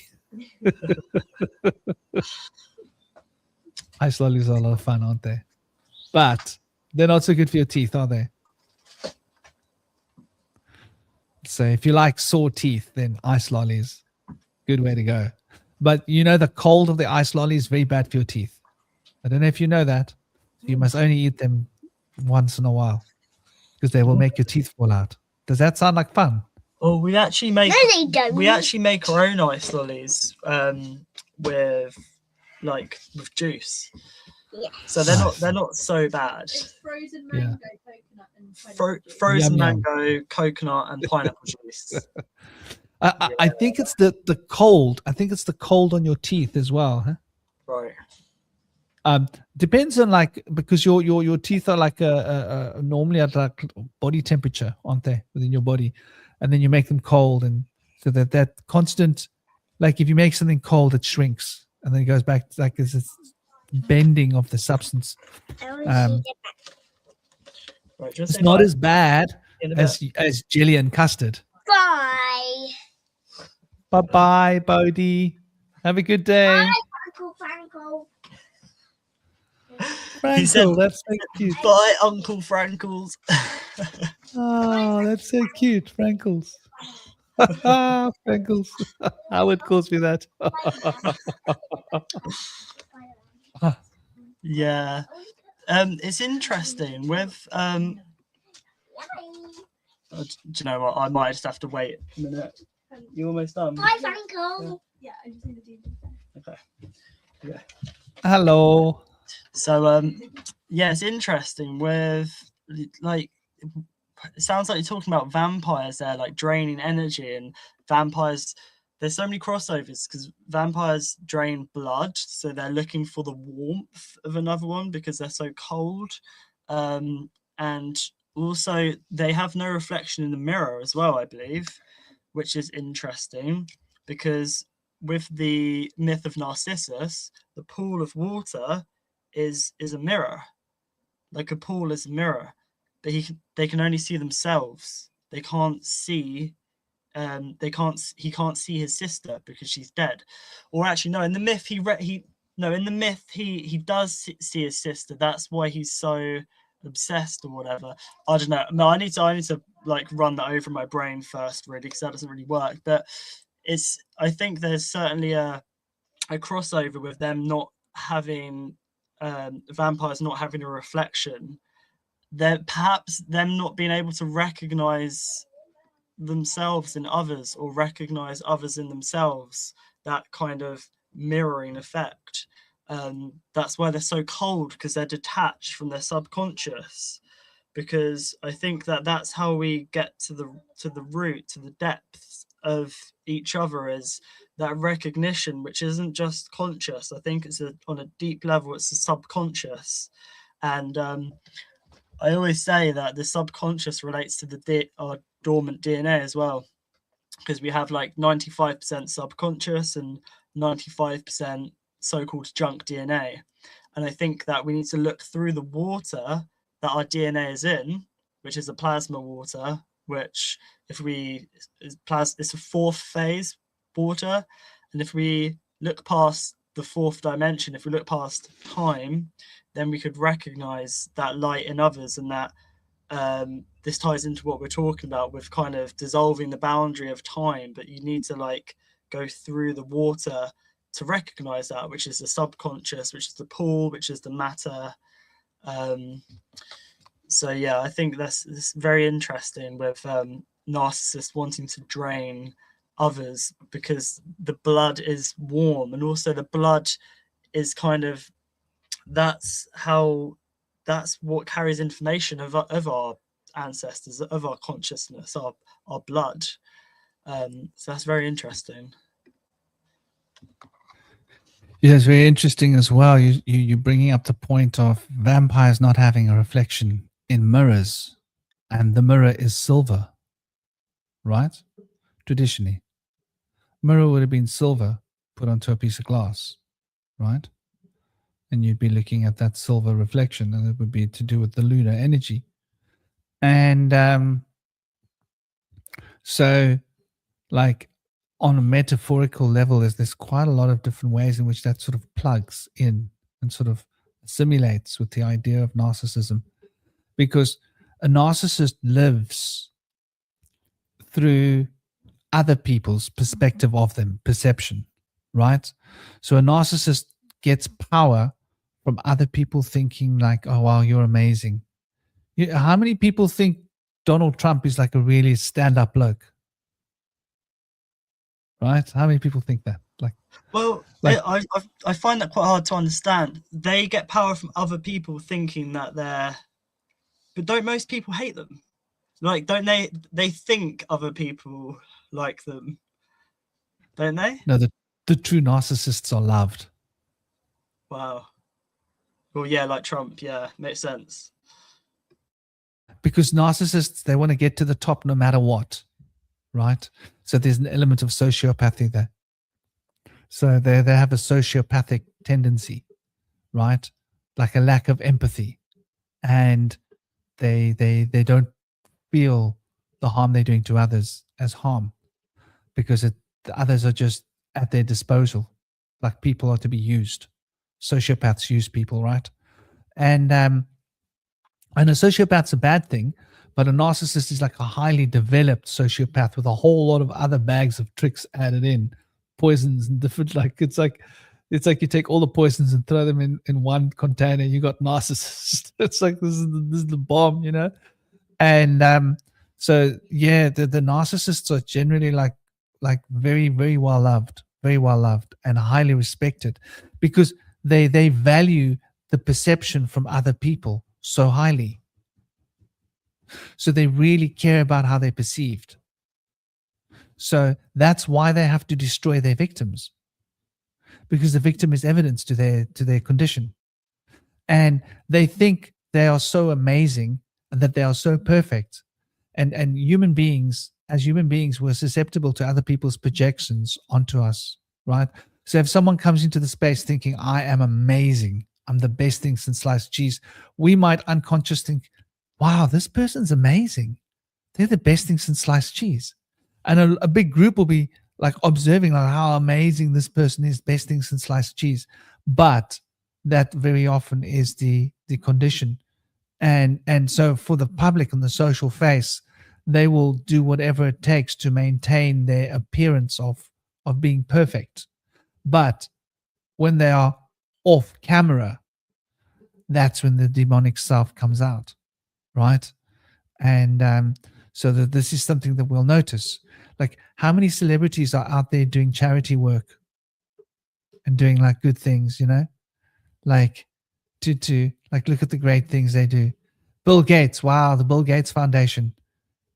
Ice lollies are a lot of fun, aren't they? But they're not so good for your teeth, are they? So if you like sore teeth, then ice lollies, good way to go. But the cold of the ice lolly is very bad for your teeth. I don't know if you know that. You must only eat them once in a while, because they will make your teeth fall out. Does that sound like fun? Oh, we actually make. No, they don't. We actually make our own ice lollies with juice. Yeah. So they're not so bad. It's frozen mango, coconut, and pineapple. Frozen Yum, mango, coconut, and pineapple juice. I think it's the cold. I think it's the cold on your teeth as well. Huh? Right. Depends on like, because your teeth are like normally at like body temperature, aren't they, within your body, and then you make them cold, and so that constant, like if you make something cold, it shrinks and then it goes back to like this bending of the substance. I want to see the Right. Just It's say not bye. as bad In a bit. as jelly and custard. Bye. Bye bye, Bodhi. Have a good day. Uncle Franco. He said, Frankle, that's so cute. "Bye, Uncle Frankles." Oh, that's so cute, Frankles. Frankles. Howard calls me that. Yeah. It's interesting with do you know what? I might just have to wait a minute. You almost done? Bye, Franco. Yeah, I just need to do this. Okay. Yeah. Hello. So yeah, it's interesting with like, it sounds like you're talking about vampires there, like draining energy, and vampires, there's so many crossovers because vampires drain blood, so they're looking for the warmth of another one because they're so cold. And also they have no reflection in the mirror as well, I believe, which is interesting because with the myth of Narcissus, the pool of water is a mirror. Like a pool is a mirror, but they can only see themselves. They can't see he can't see his sister because she's dead. Or actually no, in the myth he does see his sister. That's why he's so obsessed or whatever. I don't know. No, I need to like run that over my brain first, really, because that doesn't really work. But I think there's certainly a crossover with them not having vampires not having a reflection. They're perhaps them not being able to recognize themselves in others or recognize others in themselves, that kind of mirroring effect. That's why they're so cold, because they're detached from their subconscious. Because I think that's how we get to the root, to the depths of each other, is that recognition, which isn't just conscious. I think it's on a deep level, it's a subconscious. And I always say that the subconscious relates to our dormant DNA as well, because we have like 95% subconscious and 95% so-called junk DNA. And I think that we need to look through the water that our DNA is in, which is a plasma water, which it's a fourth phase water. And if we look past the fourth dimension, if we look past time, then we could recognize that light in others. And that this ties into what we're talking about with kind of dissolving the boundary of time, but you need to like go through the water to recognize that, which is the subconscious, which is the pool, which is the matter. So yeah, I think that's very interesting with narcissists wanting to drain others, because the blood is warm, and also the blood is kind of, that's what carries information of our ancestors, of our consciousness, our blood. So that's very interesting. Yeah, it's very interesting as well. You're bringing up the point of vampires not having a reflection in mirrors, and the mirror is silver, right? Traditionally, mirror would have been silver put onto a piece of glass, right? And you'd be looking at that silver reflection, and it would be to do with the lunar energy. And so, like, on a metaphorical level, there's quite a lot of different ways in which that sort of plugs in and sort of assimilates with the idea of narcissism, because a narcissist lives through other people's perspective of them, perception, right? So a narcissist gets power from other people thinking like, oh, wow, you're amazing. How many people think Donald Trump is like a really stand-up bloke? Right? How many people think that? I find that quite hard to understand. They get power from other people thinking that but don't most people hate them? Like, don't they think other people like them, don't they? No, the true narcissists are loved. Wow. Well, yeah, like Trump. Yeah, makes sense. Because narcissists, they want to get to the top no matter what, right? So there's an element of sociopathy there. So they have a sociopathic tendency, right? Like a lack of empathy, and they don't feel the harm they're doing to others as harm, because the others are just at their disposal, like people are to be used. Sociopaths use people, right? And a sociopath's a bad thing, but a narcissist is like a highly developed sociopath with a whole lot of other bags of tricks added in, poisons and different, it's like you take all the poisons and throw them in one container. You got narcissist. It's like this is the bomb, you know. And so yeah, the narcissists are generally like very, very well loved, and highly respected, because they value the perception from other people so highly. So they really care about how they're perceived. So that's why they have to destroy their victims, because the victim is evidence to their condition. And they think they are so amazing and that they are so perfect. And human beings, as human beings, we're susceptible to other people's projections onto us, right? So if someone comes into the space thinking, I am amazing, I'm the best thing since sliced cheese, we might unconsciously think, wow, this person's amazing. They're the best thing since sliced cheese. And a big group will be like observing like how amazing this person is, best thing since sliced cheese. But that very often is the condition. And so for the public and the social face, they will do whatever it takes to maintain their appearance of being perfect. But when they are off camera, that's when the demonic self comes out, right? And so that this is something that we'll notice. Like, how many celebrities are out there doing charity work and doing like good things, you know? Like to like look at the great things they do. Bill Gates, wow, the Bill Gates Foundation.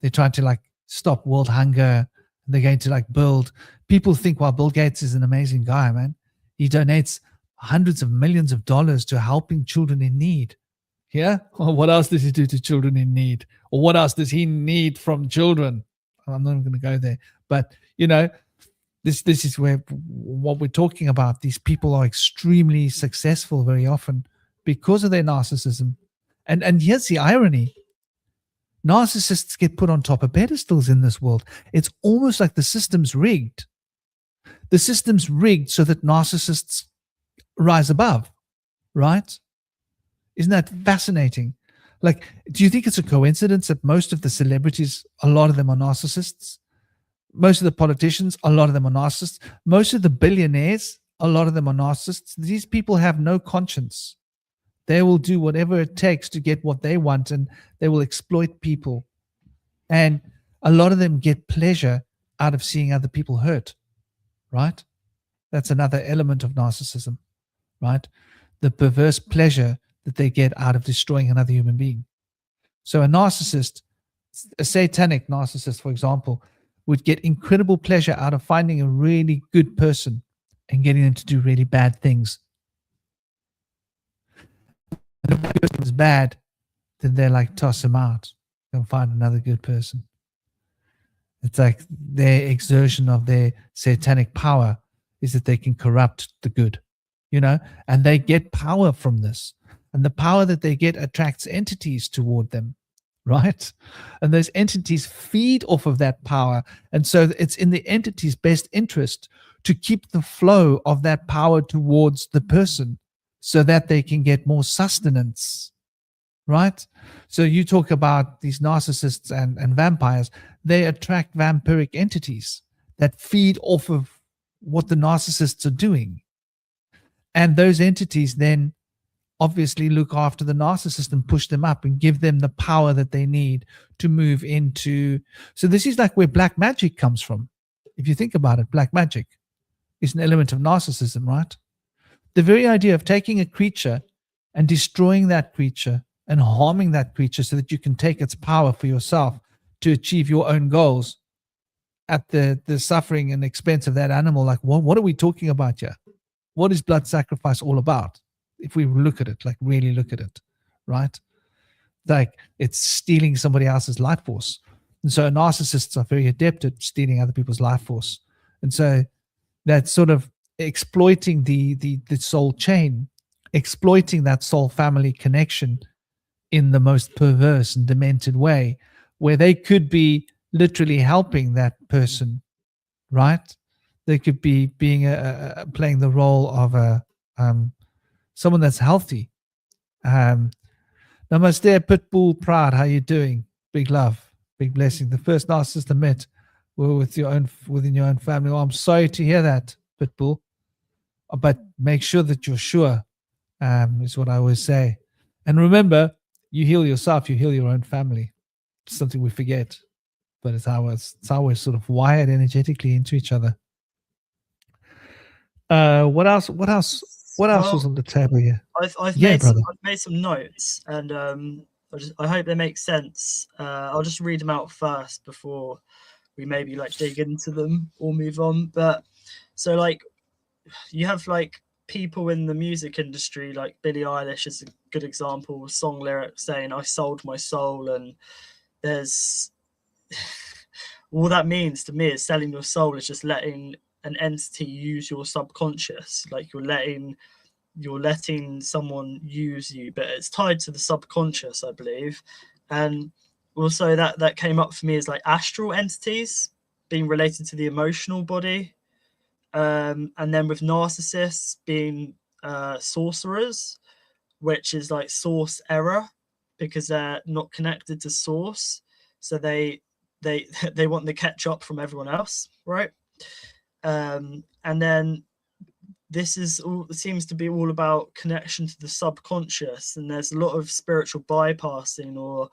They're trying to like stop world hunger. They're going to like build. People think, well, Bill Gates is an amazing guy, man. He donates hundreds of millions of dollars to helping children in need. Yeah. Well, what else does he do to children in need? Or what else does he need from children? I'm not even going to go there. But, you know, this is where what we're talking about. These people are extremely successful very often because of their narcissism. And here's the irony. Narcissists get put on top of pedestals in this world. It's almost like the system's rigged. The system's rigged so that narcissists rise above, right? Isn't that fascinating? Like, do you think it's a coincidence that most of the celebrities, a lot of them are narcissists? Most of the politicians, a lot of them are narcissists. Most of the billionaires, a lot of them are narcissists. These people have no conscience. They will do whatever it takes to get what they want, and they will exploit people. And a lot of them get pleasure out of seeing other people hurt, right? That's another element of narcissism, right? The perverse pleasure that they get out of destroying another human being. So a narcissist, a satanic narcissist, for example, would get incredible pleasure out of finding a really good person and getting them to do really bad things. And if that person is bad, then they're like, toss him out. They'll find another good person. It's like their exertion of their satanic power is that they can corrupt the good, you know, and they get power from this. And the power that they get attracts entities toward them, right? And those entities feed off of that power. And so it's in the entity's best interest to keep the flow of that power towards the person so that they can get more sustenance, right? So you talk about these narcissists and vampires. They attract vampiric entities that feed off of what the narcissists are doing. And those entities then obviously look after the narcissist and push them up and give them the power that they need to move into. So this is like where black magic comes from. If you think about it, black magic is an element of narcissism, right? The very idea of taking a creature and destroying that creature and harming that creature so that you can take its power for yourself to achieve your own goals at the suffering and expense of that animal. Like, what are we talking about here? What is blood sacrifice all about? if we look at it, like really look at it, right? Like it's stealing somebody else's life force. And so narcissists are very adept at stealing other people's life force. And so that's sort of exploiting the soul chain, exploiting that soul family connection in the most perverse and demented way, where they could be literally helping that person, right? They could be being playing the role of a someone that's healthy. Namaste, Pitbull Pride. How you doing? Big love, big blessing. The first narcissist I met were within your own family. Oh, I'm sorry to hear that, Pitbull. But make sure that you're sure, is what I always say. And remember, you heal yourself, you heal your own family. It's something we forget, but it's how we're sort of wired energetically into each other. What else? What else was on the table here? I've Yeah, brother. made some notes, and I hope they make sense. I'll just read them out first before we maybe like dig into them or move on. But so like you have like people in the music industry, like Billie Eilish is a good example, song lyrics saying "I sold my soul," and there's all that means to me is selling your soul is just letting an entity use your subconscious, like you're letting someone use you, but it's tied to the subconscious, I believe. And also that came up for me as like astral entities being related to the emotional body, and then with narcissists being sorcerers, which is like source error because they're not connected to source, so they want the catch up from everyone else, right? And then this is all seems to be all about connection to the subconscious, and there's a lot of spiritual bypassing or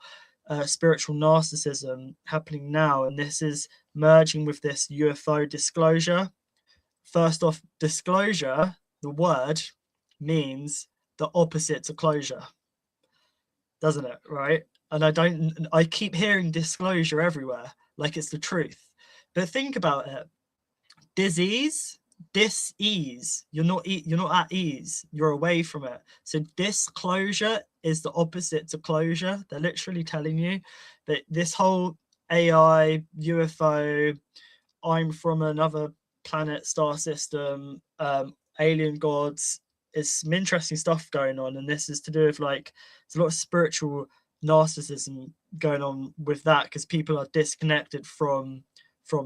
spiritual narcissism happening now, and this is merging with this UFO disclosure. First off, disclosure, the word means the opposite to closure, doesn't it? Right? And I keep hearing disclosure everywhere like it's the truth, but think about it. Disease, dis-ease, you're not at ease, you're away from it. So disclosure is the opposite to closure. They're literally telling you that this whole AI, UFO, I'm from another planet, star system, alien gods, is some interesting stuff going on, and this is to do with like there's a lot of spiritual narcissism going on with that because people are disconnected from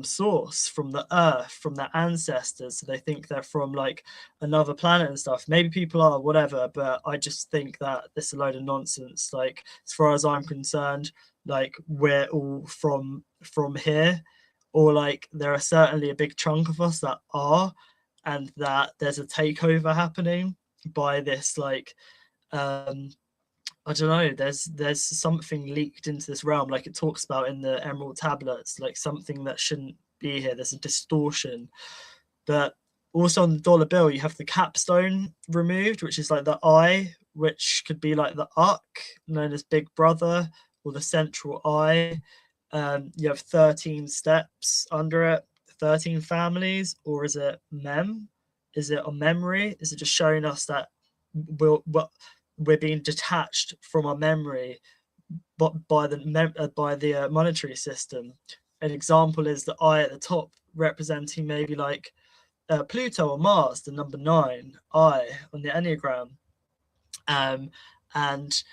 source, from the earth, from their ancestors, so they think they're from like another planet and stuff. Maybe people are, whatever, but I just think that this is a load of nonsense. Like as far as I'm concerned, like we're all from here, or like there are certainly a big chunk of us that are, and that there's a takeover happening by this like I don't know, there's something leaked into this realm, like it talks about in the Emerald Tablets, like something that shouldn't be here. There's a distortion. But also on the dollar bill, you have the capstone removed, which is like the eye, which could be like the Uck, known as Big Brother, or the central eye. You have 13 steps under it, 13 families, or is it mem? Is it a memory? Is it just showing us that we're being detached from our memory, but by the monetary system? An example is the eye at the top, representing maybe like Pluto or Mars, the number 9 eye on the Enneagram, and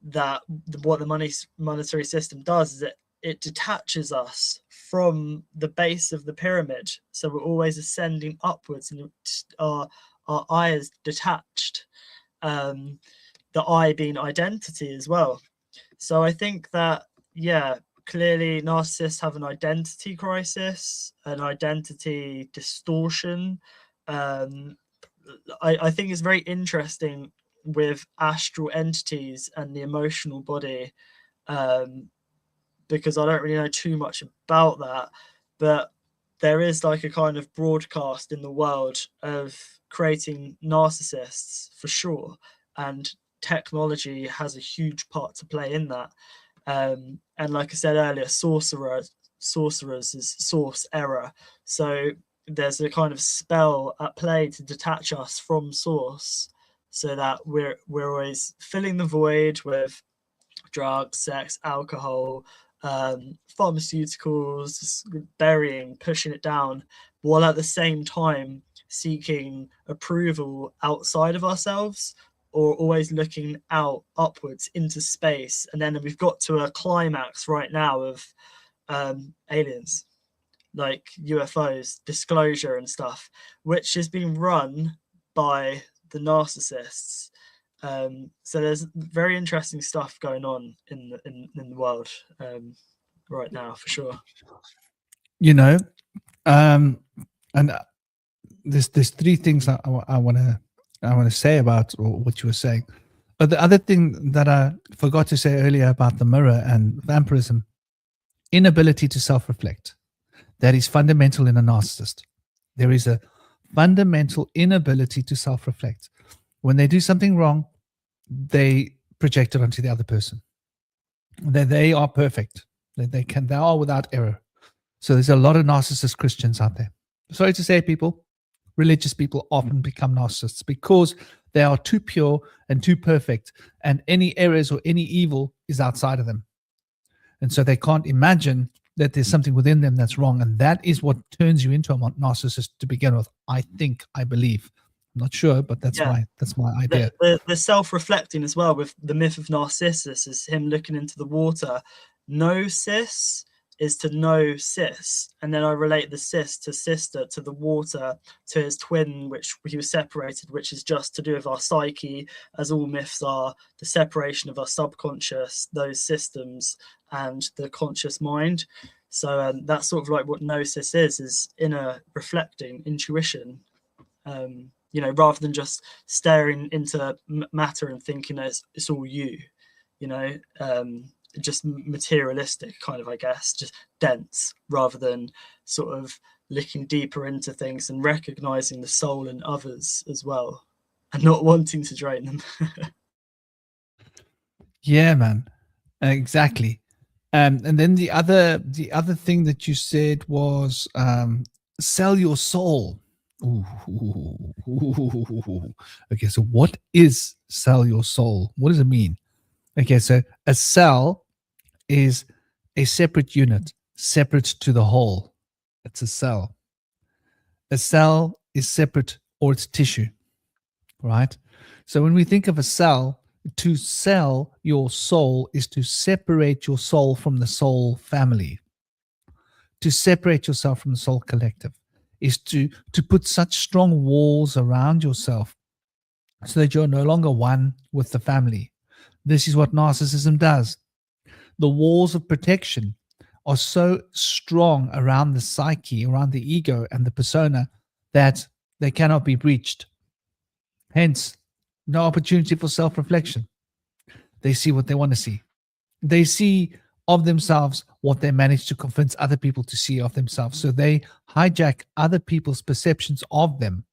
that what the monetary system does is it detaches us from the base of the pyramid, so we're always ascending upwards, and our eye is detached. The eye being identity as well. So I think that, yeah, clearly narcissists have an identity crisis, an identity distortion. I think it's very interesting with astral entities and the emotional body, because I don't really know too much about that, but there is like a kind of broadcast in the world of creating narcissists for sure, and technology has a huge part to play in that. And like I said earlier, sorcerers is source error, so there's a kind of spell at play to detach us from source, so that we're always filling the void with drugs, sex, alcohol, pharmaceuticals, just burying, pushing it down, while at the same time seeking approval outside of ourselves, or always looking out upwards into space. And then we've got to a climax right now of aliens, like UFOs, disclosure and stuff, which is being run by the narcissists. So there's very interesting stuff going on in the world right now, for sure. You know, and there's three things I want to say about what you were saying. But the other thing that I forgot to say earlier about the mirror and vampirism, inability to self-reflect, that is fundamental in a narcissist. There is a fundamental inability to self-reflect. When they do something wrong, they project it onto the other person. They are perfect. They are without error. So there's a lot of narcissist Christians out there. Sorry to say, people, religious people often become narcissists because they are too pure and too perfect, and any errors or any evil is outside of them. And so they can't imagine that there's something within them that's wrong. And that is what turns you into a narcissist to begin with. I believe. I'm not sure, but that's my idea. The self-reflecting as well with the myth of Narcissus is him looking into the water. No sis is to know sis, and then I relate the sis to sister, to the water, to his twin, which he was separated, which is just to do with our psyche, as all myths are, the separation of our subconscious, those systems, and the conscious mind. So that's sort of like what gnosis is inner reflecting, intuition, rather than just staring into matter and thinking that it's all you, just materialistic kind of, I guess, just dense, rather than sort of looking deeper into things and recognizing the soul in others as well and not wanting to drain them. Yeah, man, exactly. And then the other thing that you said was sell your soul. Ooh. Okay, so what is sell your soul? What does it mean? Okay, so a cell is a separate unit, separate to the whole. It's a cell. A cell is separate, or it's tissue, right? So when we think of a cell, to sell your soul is to separate your soul from the soul family. To separate yourself from the soul collective is to put such strong walls around yourself so that you're no longer one with the family. This is what narcissism does. The walls of protection are so strong around the psyche, around the ego and the persona, that they cannot be breached. Hence, no opportunity for self-reflection. They see what they want to see. They see of themselves what they manage to convince other people to see of themselves. So they hijack other people's perceptions of them.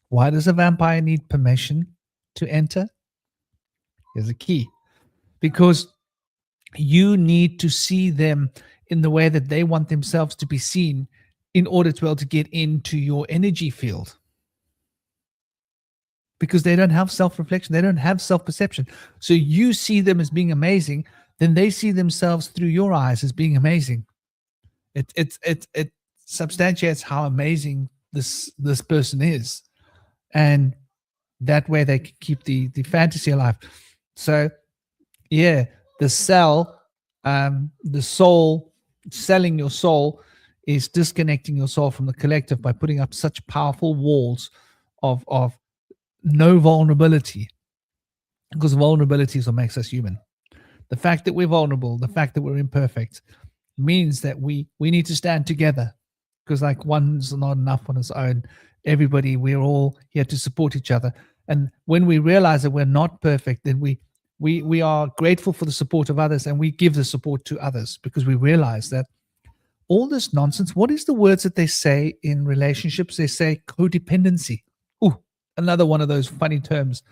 Why does a vampire need permission to enter? Here's a key. Because you need to see them in the way that they want themselves to be seen in order to be able to get into your energy field. Because they don't have self-reflection. They don't have self-perception. So you see them as being amazing, then they see themselves through your eyes as being amazing. It substantiates how amazing this person is. And that way they can keep the fantasy alive. So yeah, the sell, the soul, selling your soul is disconnecting your soul from the collective by putting up such powerful walls of no vulnerability, because vulnerability is what makes us human. The fact that we're vulnerable, the fact that we're imperfect, means that we need to stand together, because like one's not enough on its own. Everybody, we're all here to support each other. And when we realize that we're not perfect, then we are grateful for the support of others, and we give the support to others, because we realize that all this nonsense, what is the words that they say in relationships? They say codependency. Ooh, another one of those funny terms.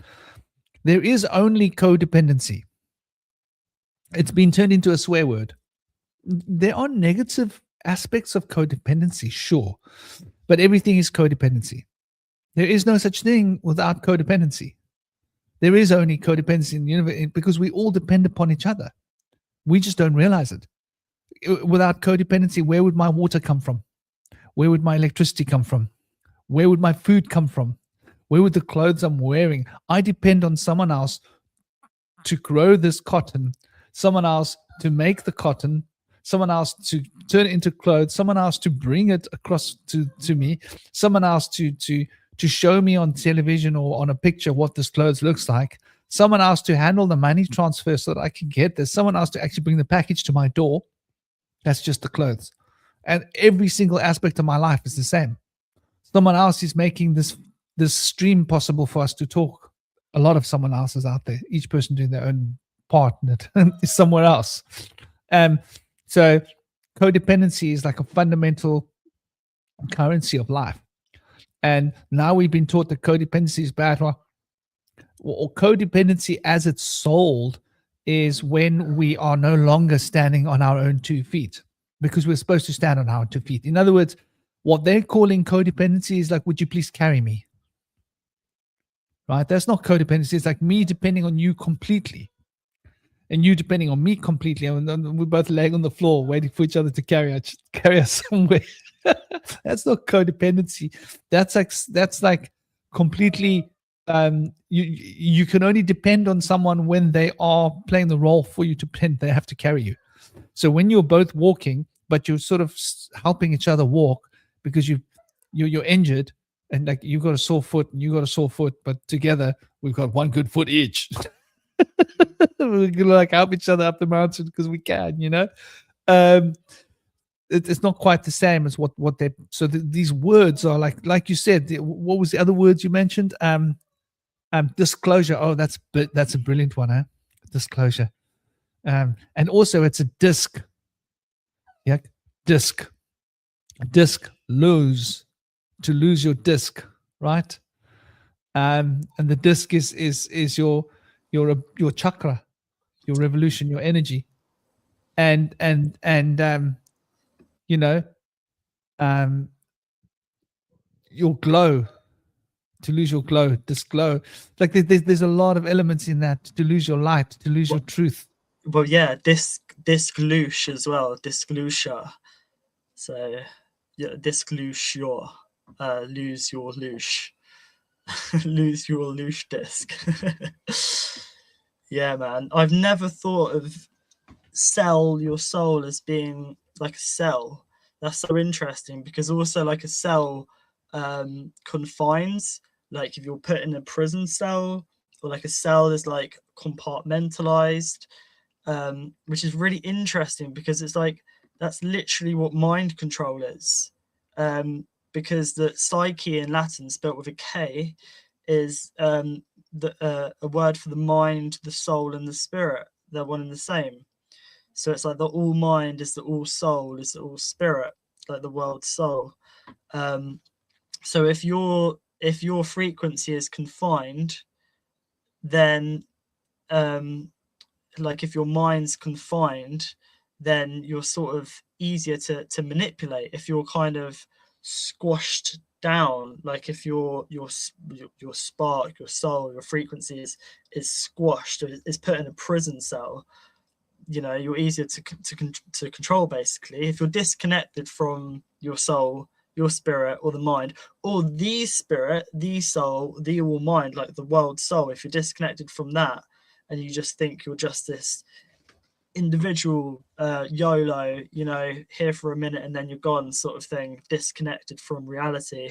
There is only codependency. It's been turned into a swear word. There are negative aspects of codependency, sure, but everything is codependency. There is no such thing without codependency. There is only codependency in the universe because we all depend upon each other. We just don't realize it. Without codependency, where would my water come from? Where would my electricity come from? Where would my food come from? Where would the clothes I'm wearing? I depend on someone else to grow this cotton, someone else to make the cotton, someone else to turn it into clothes, someone else to bring it across to me, someone else to show me on television or on a picture what this clothes looks like, someone else to handle the money transfer so that I can get this, someone else to actually bring the package to my door. That's just the clothes. And every single aspect of my life is the same. Someone else is making this stream possible for us to talk. A lot of someone else is out there, each person doing their own part in it is somewhere else. So codependency is like a fundamental currency of life. And now we've been taught that codependency is bad. Or codependency as it's sold is when we are no longer standing on our own 2 feet, because we're supposed to stand on our 2 feet. In other words, what they're calling codependency is like, would you please carry me? Right? That's not codependency. It's like me depending on you completely and you depending on me completely. And we're both laying on the floor waiting for each other to carry us somewhere. That's not codependency. That's like completely, you can only depend on someone when they are playing the role for you to pretend they have to carry you. So when you're both walking, but you're sort of helping each other walk because you're injured and like you've got a sore foot and you got a sore foot, but together we've got one good foot each. We can like help each other up the mountain because we can, you know. It's not quite the same as what they. So these words are like you said. What was the other words you mentioned? Disclosure. Oh, that's a brilliant one, huh? Disclosure. And also it's a disc. Yeah, disc. Lose. To lose your disc, right? And the disc is your chakra, your revolution, your energy, and you know, your glow. To lose your glow, this glow, like there's a lot of elements in that. To lose your light, to lose your truth. Well, yeah, discloosh as well, discloosure. So yeah, discloosh your lose your loosh. Lose your loosh disc. Yeah, man. I've never thought of sell your soul as being like a cell. That's so interesting because also like a cell confines, like if you're put in a prison cell, or like a cell is like compartmentalized, which is really interesting because it's like that's literally what mind control is. Because the psyche in Latin, spelled with a K, is a word for the mind, the soul, and the spirit. They're one and the same. So it's like the all mind is the all soul, is the all spirit, like the world soul. So if your frequency is confined, then like if your mind's confined, then you're sort of easier to manipulate. If you're kind of squashed down, like if your spark, your soul, your frequency is squashed, or is put in a prison cell, you know, you're easier to control. Basically, if you're disconnected from your soul, your spirit, or the mind, or the spirit, the soul, the all mind, like the world soul, if you're disconnected from that and you just think you're just this individual YOLO, you know, here for a minute and then you're gone sort of thing, disconnected from reality,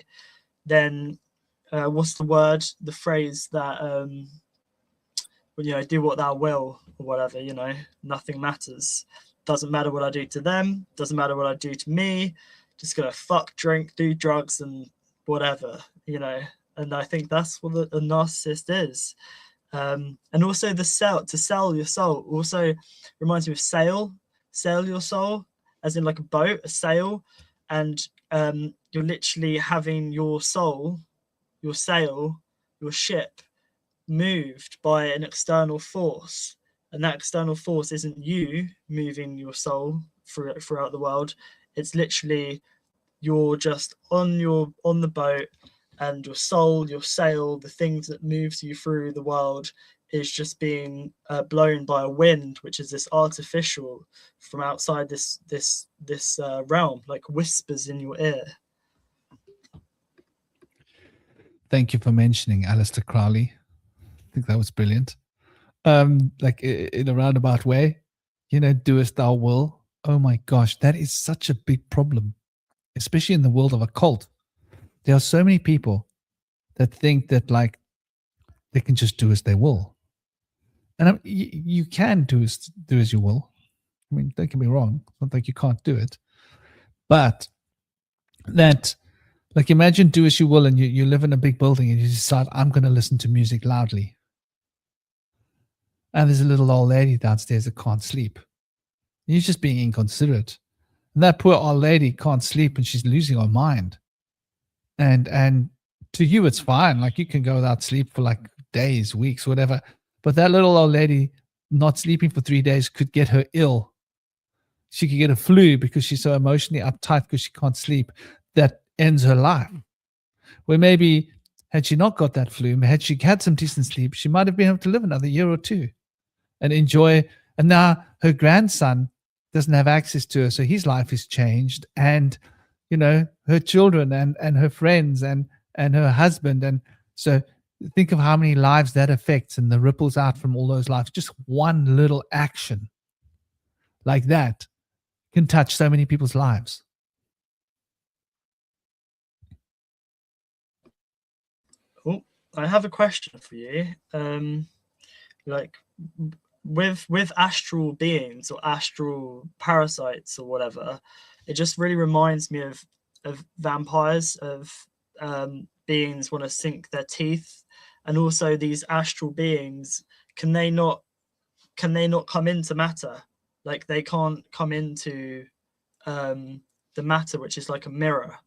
then what's the phrase that you know, do what thou will, or whatever, you know, nothing matters. Doesn't matter what I do to them, doesn't matter what I do to me, just gonna fuck, drink, do drugs and whatever, you know. And I think that's what a narcissist is. And also to sell your soul also reminds me of sell your soul, as in like a boat, a sail, and you're literally having your soul, your sail, your ship moved by an external force, and that external force isn't you moving your soul throughout the world. It's literally you're just on the boat, and your soul, your sail, the things that moves you through the world is just being blown by a wind, which is this artificial from outside this realm, like whispers in your ear. Thank you for mentioning Aleister Crowley. I think that was brilliant. Like in a roundabout way, doest thou will. Oh my gosh, that is such a big problem, especially in the world of occult. There are so many people that think that like they can just do as they will. And you can do as you will. I mean, don't get me wrong. It's not like you can't do it. But that, like, imagine do as you will, and you live in a big building and you decide, I'm going to listen to music loudly. And there's a little old lady downstairs that can't sleep. You're just being inconsiderate. And that poor old lady can't sleep and she's losing her mind. And to you, it's fine. Like, you can go without sleep for like days, weeks, whatever. But that little old lady not sleeping for 3 days could get her ill. She could get a flu because she's so emotionally uptight because she can't sleep. That ends her life. Where maybe had she not got that flu, had she had some decent sleep, she might have been able to live another year or two and enjoy. And now her grandson doesn't have access to her, so his life is changed. And, her children and her friends and her husband. And so think of how many lives that affects and the ripples out from all those lives. Just one little action like that can touch so many people's lives. Oh, I have a question for you. Like with astral beings or astral parasites or whatever, it just really reminds me of vampires, of beings want to sink their teeth, and also these astral beings, can they not come into matter? Like, they can't come into the matter, which is like a mirror,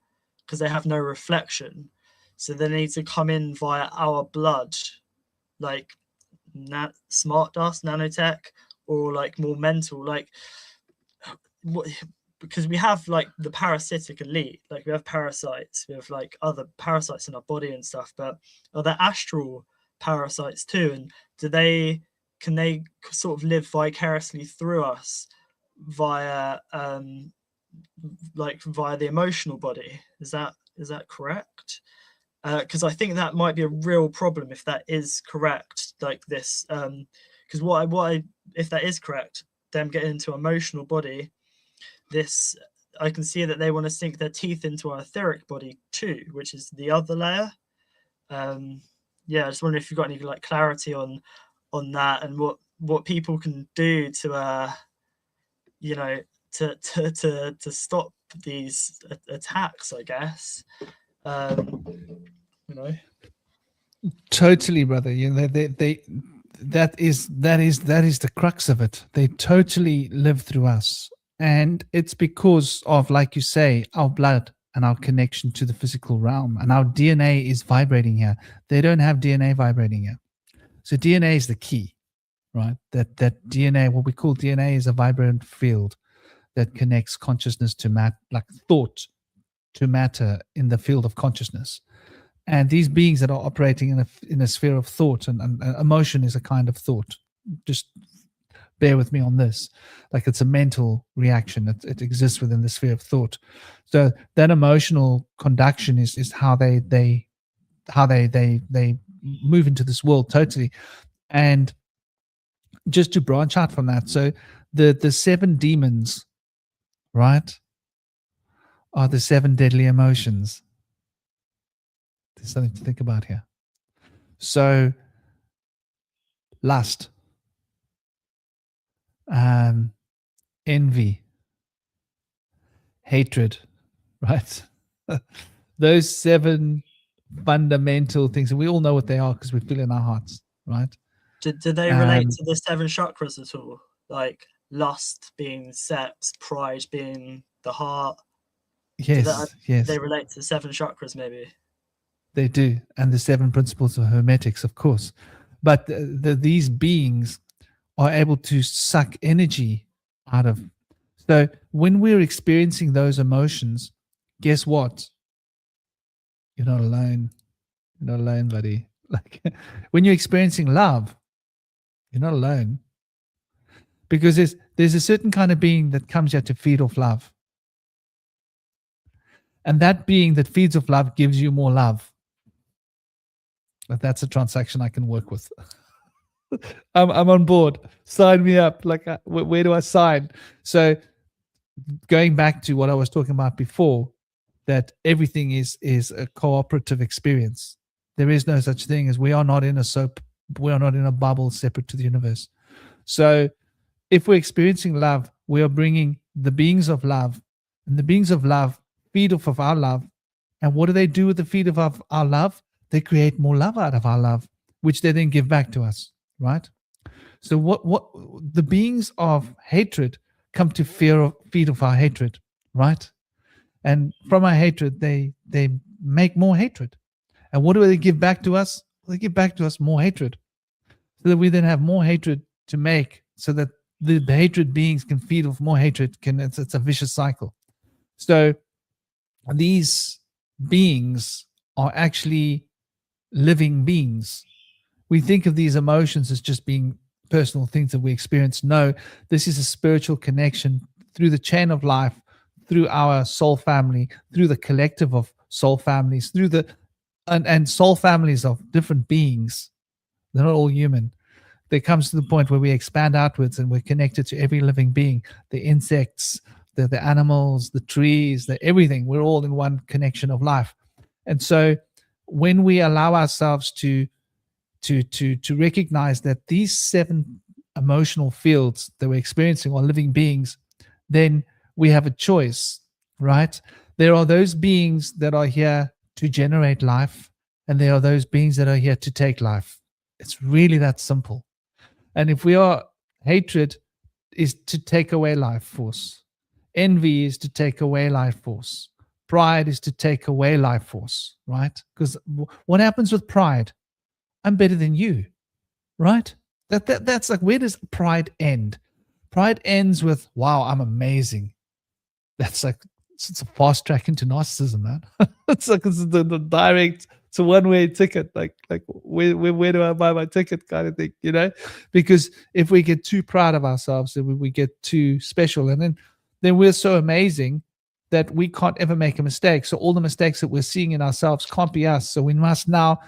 because they have no reflection. So they need to come in via our blood, like smart dust, nanotech, or like more mental, like what, because we have like the parasitic elite, like we have parasites, we have like other parasites in our body and stuff, but are there astral parasites too? And can they sort of live vicariously through us via via the emotional body? Is that correct? Because I think that might be a real problem if that is correct. Like this, because if that is correct, them getting into emotional body, this, I can see that they want to sink their teeth into our etheric body too, which is the other layer. Yeah, I just wonder if you've got any like clarity on that, and what people can do to to stop these attacks, I guess. Totally, brother. That is the crux of it. They totally live through us, and it's because of, like you say, our blood and our connection to the physical realm, and our DNA is vibrating here. They don't have DNA vibrating here, so DNA is the key, right? That DNA, what we call DNA, is a vibrant field that connects consciousness to like thought to matter in the field of consciousness. And these beings that are operating in a sphere of thought, and emotion is a kind of thought. Just bear with me on this. Like, it's a mental reaction. It exists within the sphere of thought. So that emotional conduction is how they move into this world totally. And just to branch out from that, so the 7 demons, right, are the 7 deadly emotions. There's something to think about here. So, lust, envy, hatred, right? Those 7 fundamental things, and we all know what they are because we feel in our hearts, right? Do they relate to the 7 chakras at all? Like lust being sex, pride being the heart. Yes, yes. They relate to the 7 chakras, maybe. They do, and the 7 principles of hermetics, of course. But these beings are able to suck energy out of. So when we're experiencing those emotions, guess what? You're not alone. You're not alone, buddy. Like when you're experiencing love, you're not alone. Because there's a certain kind of being that comes here to feed off love. And that being that feeds off love gives you more love. But that's a transaction I can work with. I'm on board. Sign me up. Like, where do I sign? So going back to what I was talking about before, that everything is a cooperative experience. There is no such thing as we are not in a soap. We are not in a bubble separate to the universe. So if we're experiencing love, we are bringing the beings of love, and the beings of love feed off of our love. And what do they do with the feed of our love? They create more love out of our love, which they then give back to us, right? So what the beings of hatred come to feed off our hatred, right? And from our hatred, they make more hatred. And what do they give back to us? They give back to us more hatred, so that we then have more hatred to make, so that the hatred beings can feed off more hatred. It's a vicious cycle. So these beings are actually living beings. We think of these emotions as just being personal things that we experience. No, this is a spiritual connection through the chain of life, through our soul family, through the collective of soul families, through the and soul families of different beings. They're not all human. There comes to the point where we expand outwards and we're connected to every living being, the insects, the animals, the trees, everything. We're all in one connection of life. And so when we allow ourselves to recognize that these 7 emotional fields that we're experiencing are living beings, then we have a choice, right? There are those beings that are here to generate life, and there are those beings that are here to take life. It's really that simple. And if we are, hatred is to take away life force. Envy is to take away life force. Pride is to take away life force, right? Because what happens with pride? I'm better than you, right? That's like, where does pride end? Pride ends with, wow, I'm amazing. That's like, it's a fast track into narcissism, man. It's like it's the direct, it's a one-way ticket. Like where do I buy my ticket kind of thing, you know? Because if we get too proud of ourselves, then we get too special, and then we're so amazing that we can't ever make a mistake. So all the mistakes that we're seeing in ourselves can't be us. So we must now,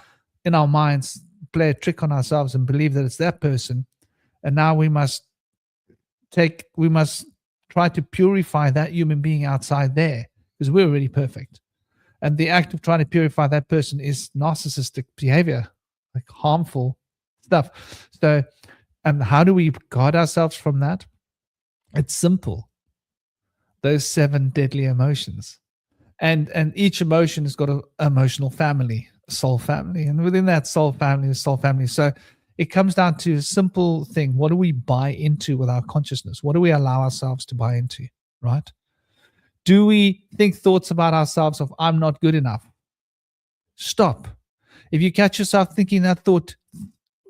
in our minds, play a trick on ourselves and believe that it's that person. And now we must try to purify that human being outside there, because we're already perfect. And the act of trying to purify that person is narcissistic behavior, like harmful stuff. So, how do we guard ourselves from that? It's simple. Those 7 deadly emotions. And each emotion has got an emotional family, a soul family. And within that soul family, the soul family. So it comes down to a simple thing. What do we buy into with our consciousness? What do we allow ourselves to buy into, right? Do we think thoughts about ourselves of, I'm not good enough? Stop. If you catch yourself thinking that thought,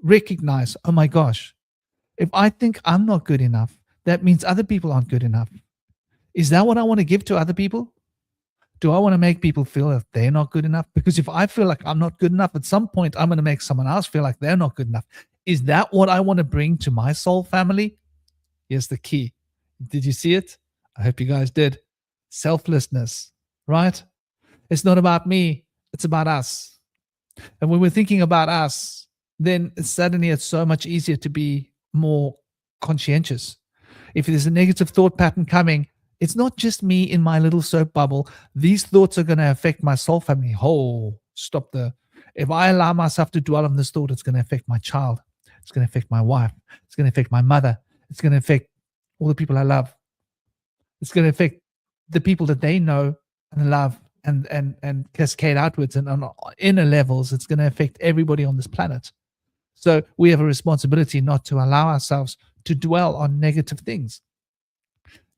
recognize, oh my gosh, if I think I'm not good enough, that means other people aren't good enough. Is that what I want to give to other people? Do I want to make people feel that they're not good enough? Because if I feel like I'm not good enough, at some point I'm going to make someone else feel like they're not good enough. Is that what I want to bring to my soul family? Here's the key. Did you see it? I hope you guys did. Selflessness, right? It's not about me. It's about us. And when we're thinking about us, then suddenly it's so much easier to be more conscientious. If there's a negative thought pattern coming, it's not just me in my little soap bubble. These thoughts are going to affect my soul family. Oh, if I allow myself to dwell on this thought, it's going to affect my child. It's going to affect my wife. It's going to affect my mother. It's going to affect all the people I love. It's going to affect the people that they know and love, and cascade outwards. And on inner levels, it's going to affect everybody on this planet. So we have a responsibility not to allow ourselves to dwell on negative things,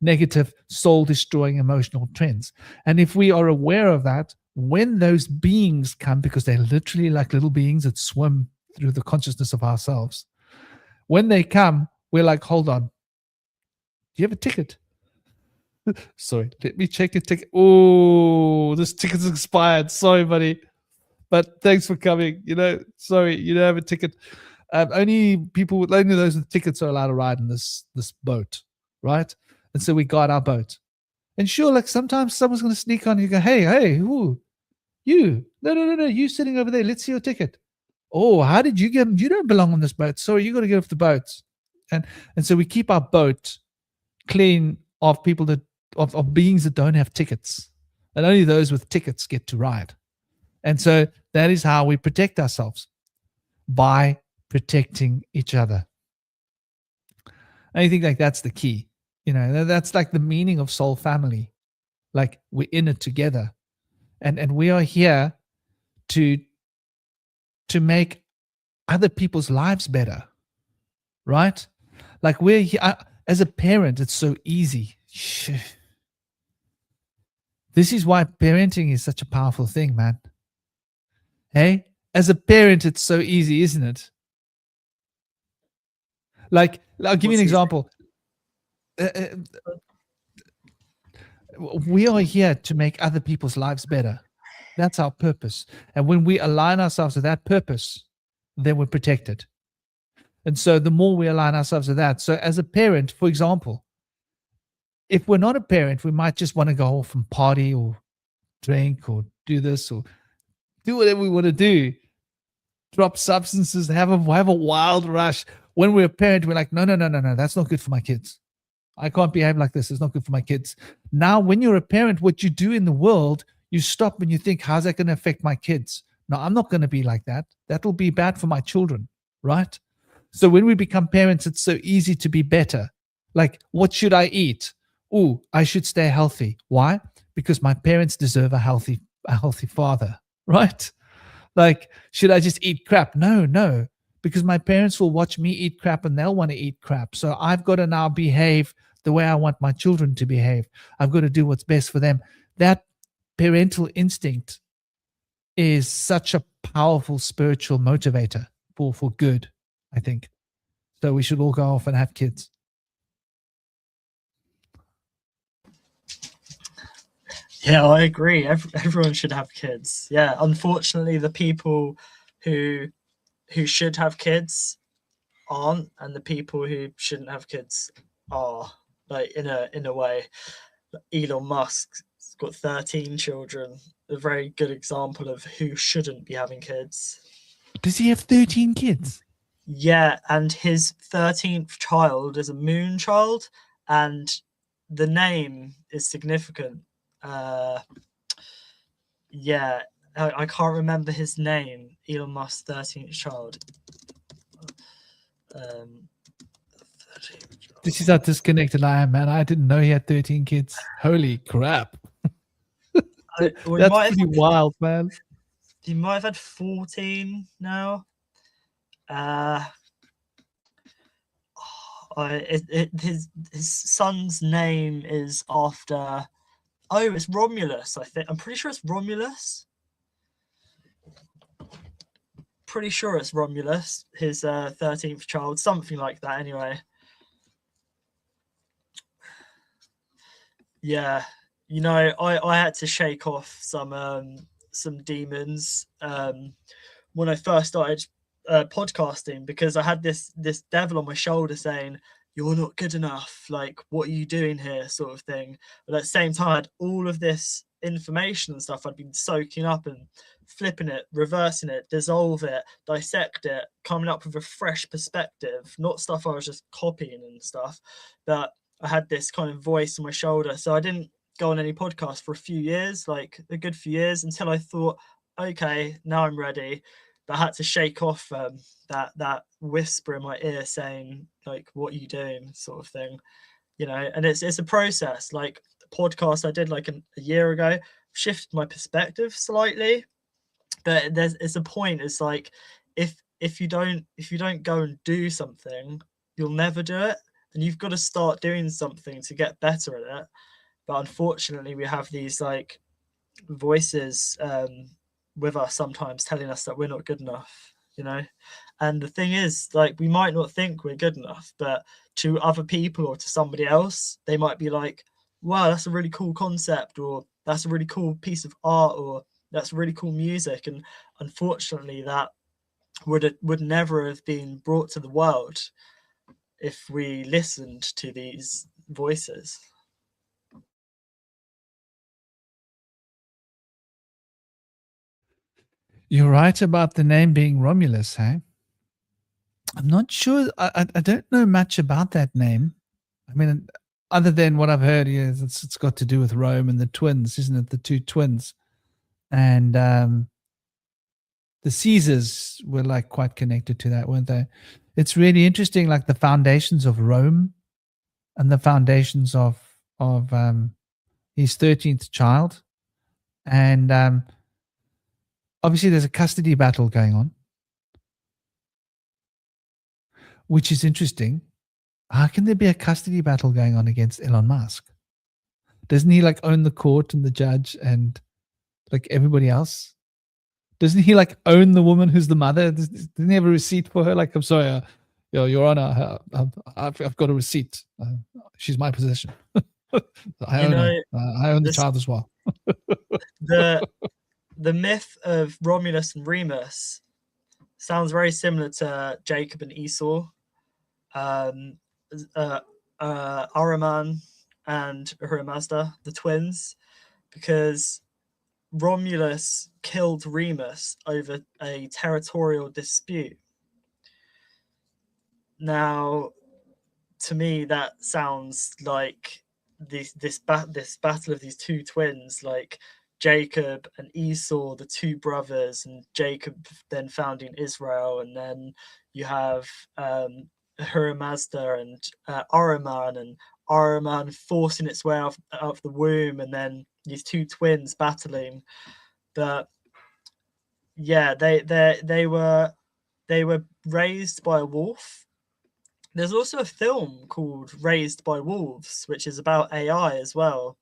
negative soul-destroying emotional trends. And if we are aware of that, when those beings come, because they're literally like little beings that swim through the consciousness of ourselves, when they come, we're like, hold on, do you have a ticket? Sorry, let me check a ticket. Oh, this ticket's expired. Sorry, buddy. But thanks for coming. Sorry, you don't have a ticket. Only those with tickets are allowed to ride in this boat, right? And so we got our boat. And sure, like sometimes someone's going to sneak on. You go, hey, who? You? No, you sitting over there. Let's see your ticket. Oh, how did you get? You don't belong on this boat. Sorry, you got to get off the boat. And so we keep our boat clean of people of beings that don't have tickets, and only those with tickets get to ride. And so that is how we protect ourselves, by protecting each other. I think like that's the key. That's like the meaning of soul family. Like we're in it together, and we are here to make other people's lives better, right? Like we're here as a parent. It's so easy. This is why parenting is such a powerful thing, man. Hey, as a parent, it's so easy, isn't it? Like, I'll give you an example. We are here to make other people's lives better. That's our purpose. And when we align ourselves to that purpose, then we're protected. And so the more we align ourselves to that. So as a parent, for example, if we're not a parent, we might just want to go off and party or drink or do this or do whatever we want to do. Drop substances, have a wild rush. When we're a parent, we're like, no, that's not good for my kids. I can't behave like this. It's not good for my kids. Now, when you're a parent, what you do in the world, you stop and you think, how's that going to affect my kids? No, I'm not going to be like that. That'll be bad for my children, right? So when we become parents, it's so easy to be better. Like, what should I eat? Oh, I should stay healthy. Why? Because my parents deserve a healthy father, right? Like, should I just eat crap? No, because my parents will watch me eat crap and they'll want to eat crap. So I've got to now behave the way I want my children to behave. I've got to do what's best for them. That parental instinct is such a powerful spiritual motivator for good, I think. So we should all go off and have kids. Yeah, I agree. Everyone should have kids. Yeah, unfortunately, the people who should have kids aren't, and the people who shouldn't have kids are. Like in a way, Elon Musk's got 13 children. A very good example of who shouldn't be having kids. Does he have 13 kids? Yeah, and his 13th child is a moon child, and the name is significant. Yeah, I can't remember his name. Elon Musk's 13th child. 13th child. This is how disconnected I am, man. I didn't know he had 13 kids. Holy crap. That's pretty wild, man. He might have had 14 now. His son's name is after... Oh, it's Romulus, I think. I'm pretty sure it's Romulus. Pretty sure it's Romulus, his 13th child. Something like that, anyway. Yeah. You know, I had to shake off some demons when I first started podcasting, because I had this devil on my shoulder saying, you're not good enough, like, what are you doing here, sort of thing. But at the same time, I had all of this information and stuff I'd been soaking up and flipping it, reversing it, dissolve it, dissect it, coming up with a fresh perspective, not stuff I was just copying and stuff. But I had this kind of voice on my shoulder, so I didn't go on any podcast for a few years, like a good few years, until I thought, okay, now I'm ready. But I had to shake off that whisper in my ear saying, like, what are you doing, sort of thing, you know. And it's a process. Like the podcast I did like a year ago shifted my perspective slightly, but it's a point. It's like if you don't go and do something, you'll never do it, and you've got to start doing something to get better at it. But unfortunately, we have these like voices with us sometimes telling us that we're not good enough, you know. And the thing is, like, we might not think we're good enough, but to other people or to somebody else, they might be like, wow, that's a really cool concept, or that's a really cool piece of art, or That's really cool music, and unfortunately, that would never have been brought to the world if we listened to these voices. You're right about the name being Romulus, hey? I'm not sure. I don't know much about that name. I mean, other than what I've heard, is it's got to do with Rome and the twins, isn't it? The two twins. And the Caesars were like quite connected to that, weren't they? It's really interesting, like the foundations of Rome and the foundations of his 13th child. And obviously there's a custody battle going on, which is interesting. How can there be a custody battle going on against Elon Musk? Doesn't he like own the court and the judge and like everybody else? Doesn't he like own the woman who's the mother? Doesn't he have a receipt for her? Like, I'm sorry, Your Honor, I've got a receipt. She's my possession. I own her. I own the child as well. the myth of Romulus and Remus sounds very similar to Jacob and Esau, Ahriman and Ahura Mazda, the twins, because Romulus killed Remus over a territorial dispute. Now, to me, that sounds like this battle of these two twins, like Jacob and Esau, the two brothers, and Jacob then founding Israel, and then you have Ahura Mazda and Ahriman, and Ahriman forcing its way out of the womb, and then these two twins battling. But yeah, they were raised by a wolf. There's also a film called Raised by Wolves, which is about AI as well,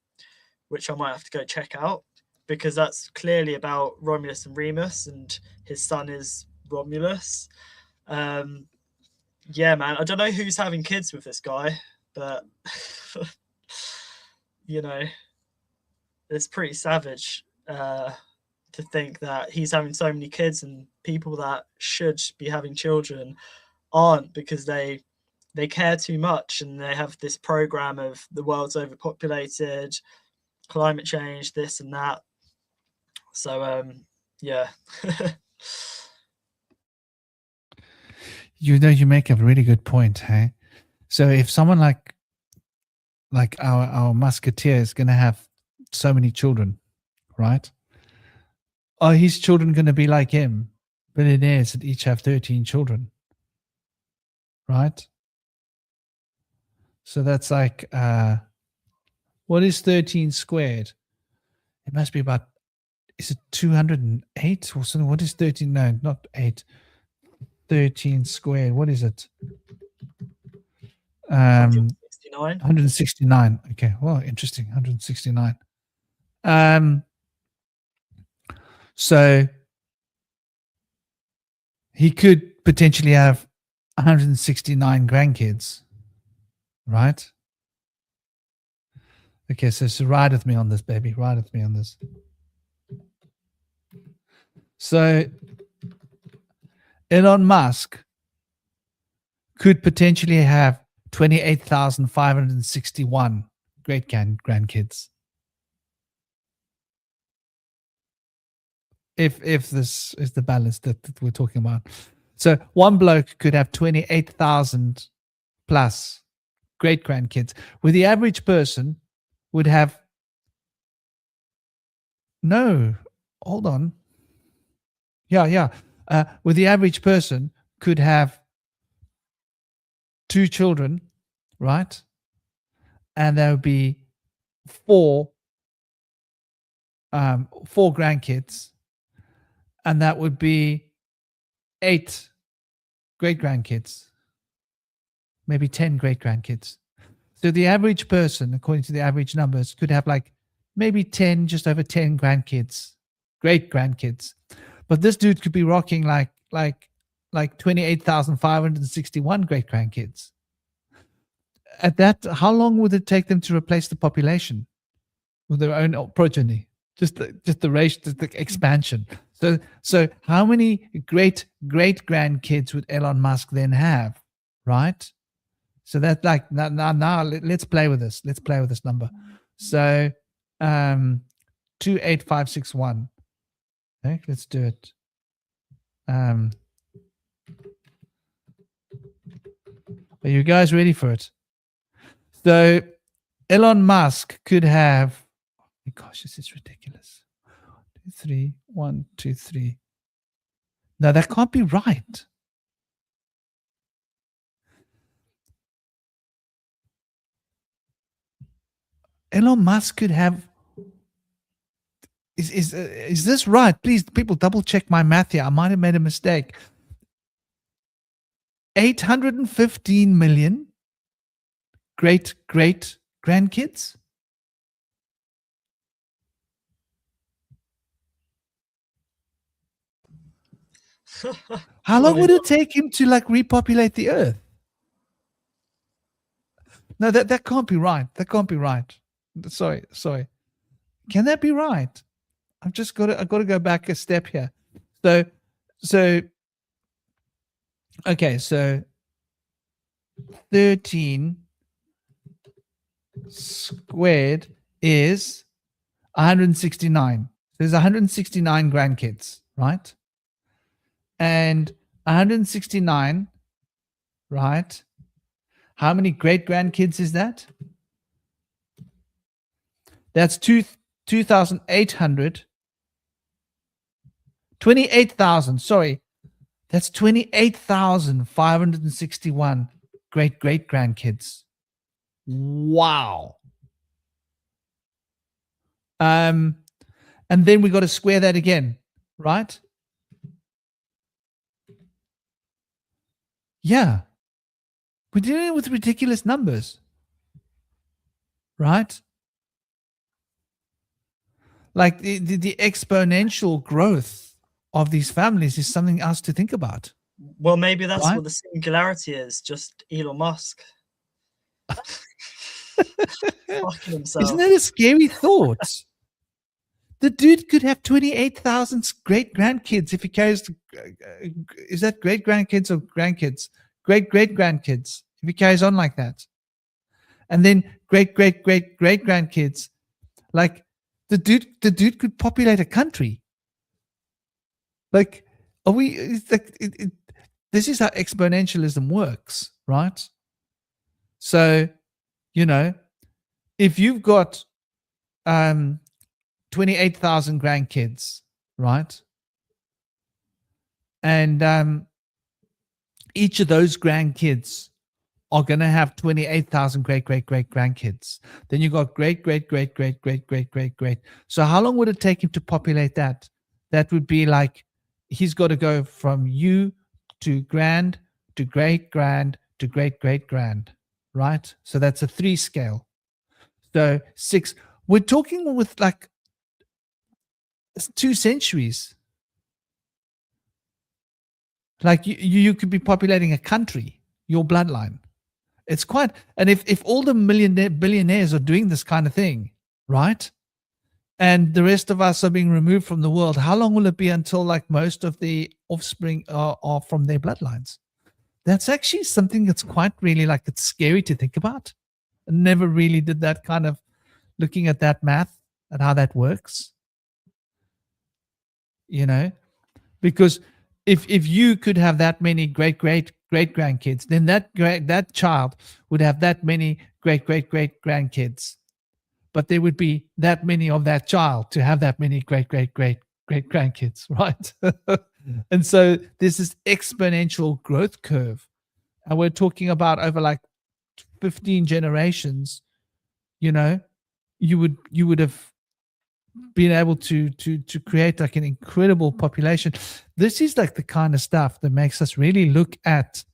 which I might have to go check out, because that's clearly about Romulus and Remus, and his son is Romulus. Yeah, man, I don't know who's having kids with this guy, but you know, it's pretty savage to think that he's having so many kids, and people that should be having children aren't, because they care too much, and they have this program of the world's overpopulated, climate change, this and that. So yeah. You make a really good point, hey? So if someone like our musketeer is going to have so many children, right? Are his children going to be like him, billionaires that each have 13 children, right? So that's like, what is 13 squared? It must be about, is it 208 or something? What is 13? No, not 8. 13 squared. What is it? 169. 169. Okay. Well, interesting. 169. So he could potentially have 169 grandkids, right? Okay, so ride with me on this, baby. Ride with me on this. So Elon Musk could potentially have 28,561 great grandkids. If this is the balance that we're talking about. So one bloke could have 28,000 plus great grandkids, where the average person would have, no, hold on. Yeah. Where the average person could have 2 children, right? And there would be 4 grandkids, and that would be 8 great grandkids, maybe 10 great grandkids. So the average person, according to the average numbers, could have like maybe 10, just over 10 grandkids, great grandkids. But this dude could be rocking like 28,561 great grandkids. At that, how long would it take them to replace the population with their own progeny? just the ratio, just the expansion. So how many great grandkids would Elon Musk then have, right? So that's like now let's play with this. Let's play with this number. So 28561. Okay, let's do it. Are you guys ready for it? So Elon Musk could have, oh gosh, this is ridiculous. 2, 3, 1, 2, 3. No, that can't be right. Elon Musk could have. Is this right? Please, people, double check my math here. I might have made a mistake. 815 million great grandkids. How long would it take him to like repopulate the earth? No, that can't be right. That can't be right. Sorry. Can that be right? I've got to go back a step here. So okay, so 13 squared is 169. There's 169 grandkids, right? And 169, right? How many great grandkids is that? That's 2,800. 28,000. Sorry. That's 28,561 great grandkids. Wow. And then we got to square that again, right? Yeah. We're dealing with ridiculous numbers, right? Like the exponential growth of these families is something else to think about. Well, maybe that's right? what the singularity is, just Elon Musk. Fucking himself. Isn't that a scary thought? The dude could have 28,000 great grandkids if he carries. Is that great grandkids or grandkids? Great grandkids. If he carries on like that, and then great grandkids, like the dude could populate a country. Like, are we? It's like this is how exponentialism works, right? So, if you've got 28,000 grandkids, right? And each of those grandkids are going to have 28,000 great grandkids. Then you got great. So how long would it take him to populate that? That would be like he's got to go from you to grand to great grand to great grand, right? So that's a 3 scale. So 6. We're talking with like 2 centuries. Like you could be populating a country, your bloodline. It's quite, and if all the billionaires are doing this kind of thing, right? And the rest of us are being removed from the world, how long will it be until like most of the offspring are from their bloodlines? That's actually something that's quite really like, it's scary to think about. I never really did that kind of looking at that math and how that works. Because if you could have that many great grandkids, then that child would have that many great grandkids, but there would be that many of that child to have that many great grandkids, right? And so there's this exponential growth curve, and we're talking about over like 15 generations. You would have being able to create like an incredible population. This is like the kind of stuff that makes us really look at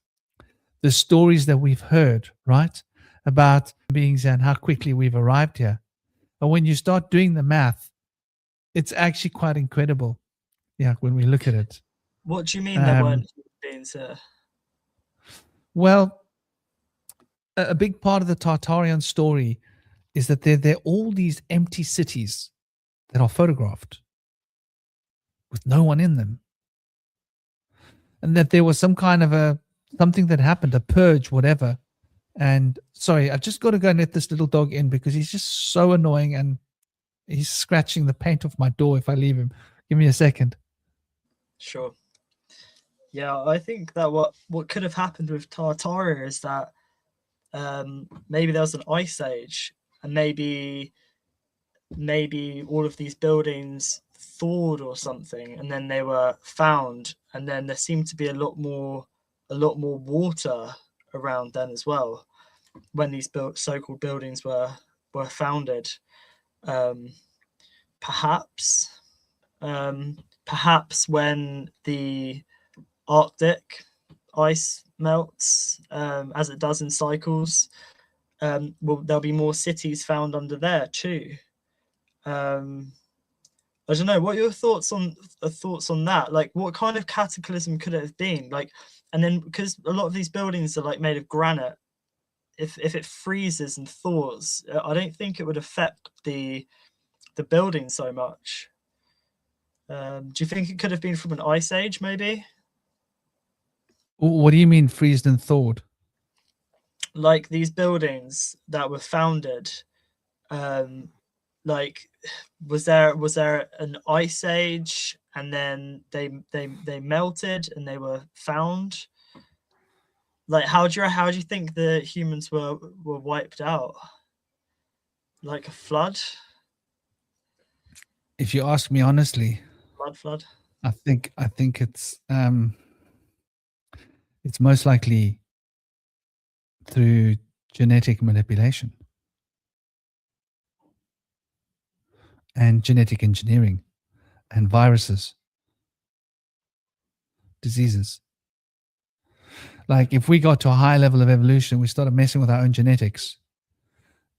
the stories that we've heard, right, about beings and how quickly we've arrived here. But when you start doing the math, it's actually quite incredible. Yeah, when we look at it. What do you mean there weren't beings here? Well, a big part of the Tartarian story is that they're all these empty cities that are photographed with no one in them. And that there was some kind of something that happened, a purge, whatever. And sorry, I've just got to go and let this little dog in because he's just so annoying and he's scratching the paint off my door if I leave him. Give me a second. Sure. Yeah, I think that what could have happened with Tartaria is that maybe there was an ice age, and maybe all of these buildings thawed or something, and then they were found, and then there seemed to be a lot more water around then as well when these so-called buildings were founded. Perhaps when the Arctic ice melts, as it does in cycles, there'll be more cities found under there too. I don't know. What are your thoughts on that? Like, what kind of cataclysm could it have been? Like, and then because a lot of these buildings are like made of granite, if it freezes and thaws, I don't think it would affect the building so much. Do you think it could have been from an ice age, maybe? What do you mean freezed and thawed? Like these buildings that were founded, like was there an ice age and then they melted and they were found? Like how do you think the humans were wiped out? Like a flood? If you ask me honestly, Flood? I think it's most likely through genetic manipulation and genetic engineering and viruses, diseases. Like if we got to a high level of evolution, we started messing with our own genetics.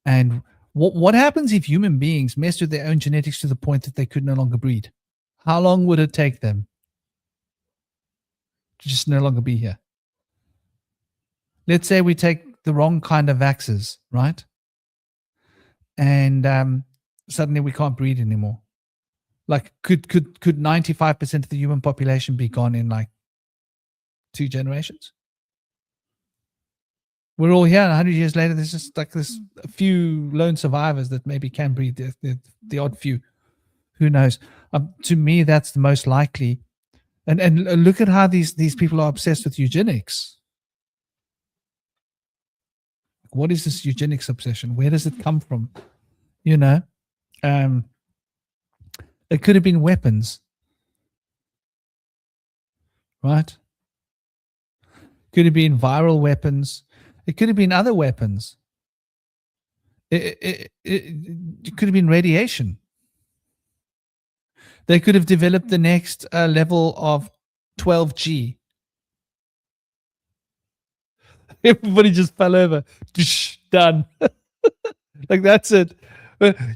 And what happens if human beings messed with their own genetics to the point that they could no longer breed? How long would it take them to just no longer be here? Let's say we take the wrong kind of vaxxers, right? And suddenly we can't breed anymore. Like could 95% of the human population be gone in like 2 generations? We're all here, and 100 years later, there's just like this a few lone survivors that maybe can breed, the odd few. Who knows? To me, that's the most likely. And look at how these people are obsessed with eugenics. What is this eugenics obsession? Where does it come from? You know, it could have been weapons, right? Could have been viral weapons. It could have been other weapons. It could have been radiation. They could have developed the next level of 12G. Everybody just fell over. Done. Like that's it.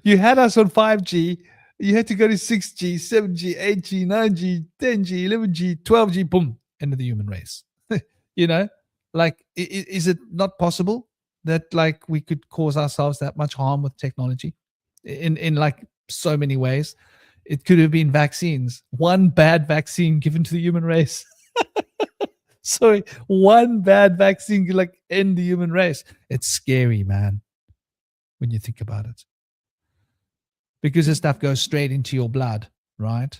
You had us on 5G. You had to go to 6G, 7G, 8G, 9G, 10G, 11G, 12G. Boom. End of the human race. You know, like, is it not possible that like we could cause ourselves that much harm with technology in like so many ways? It could have been vaccines. One bad vaccine given to the human race. Sorry, one bad vaccine could like end the human race. It's scary, man, when you think about it. Because this stuff goes straight into your blood, right?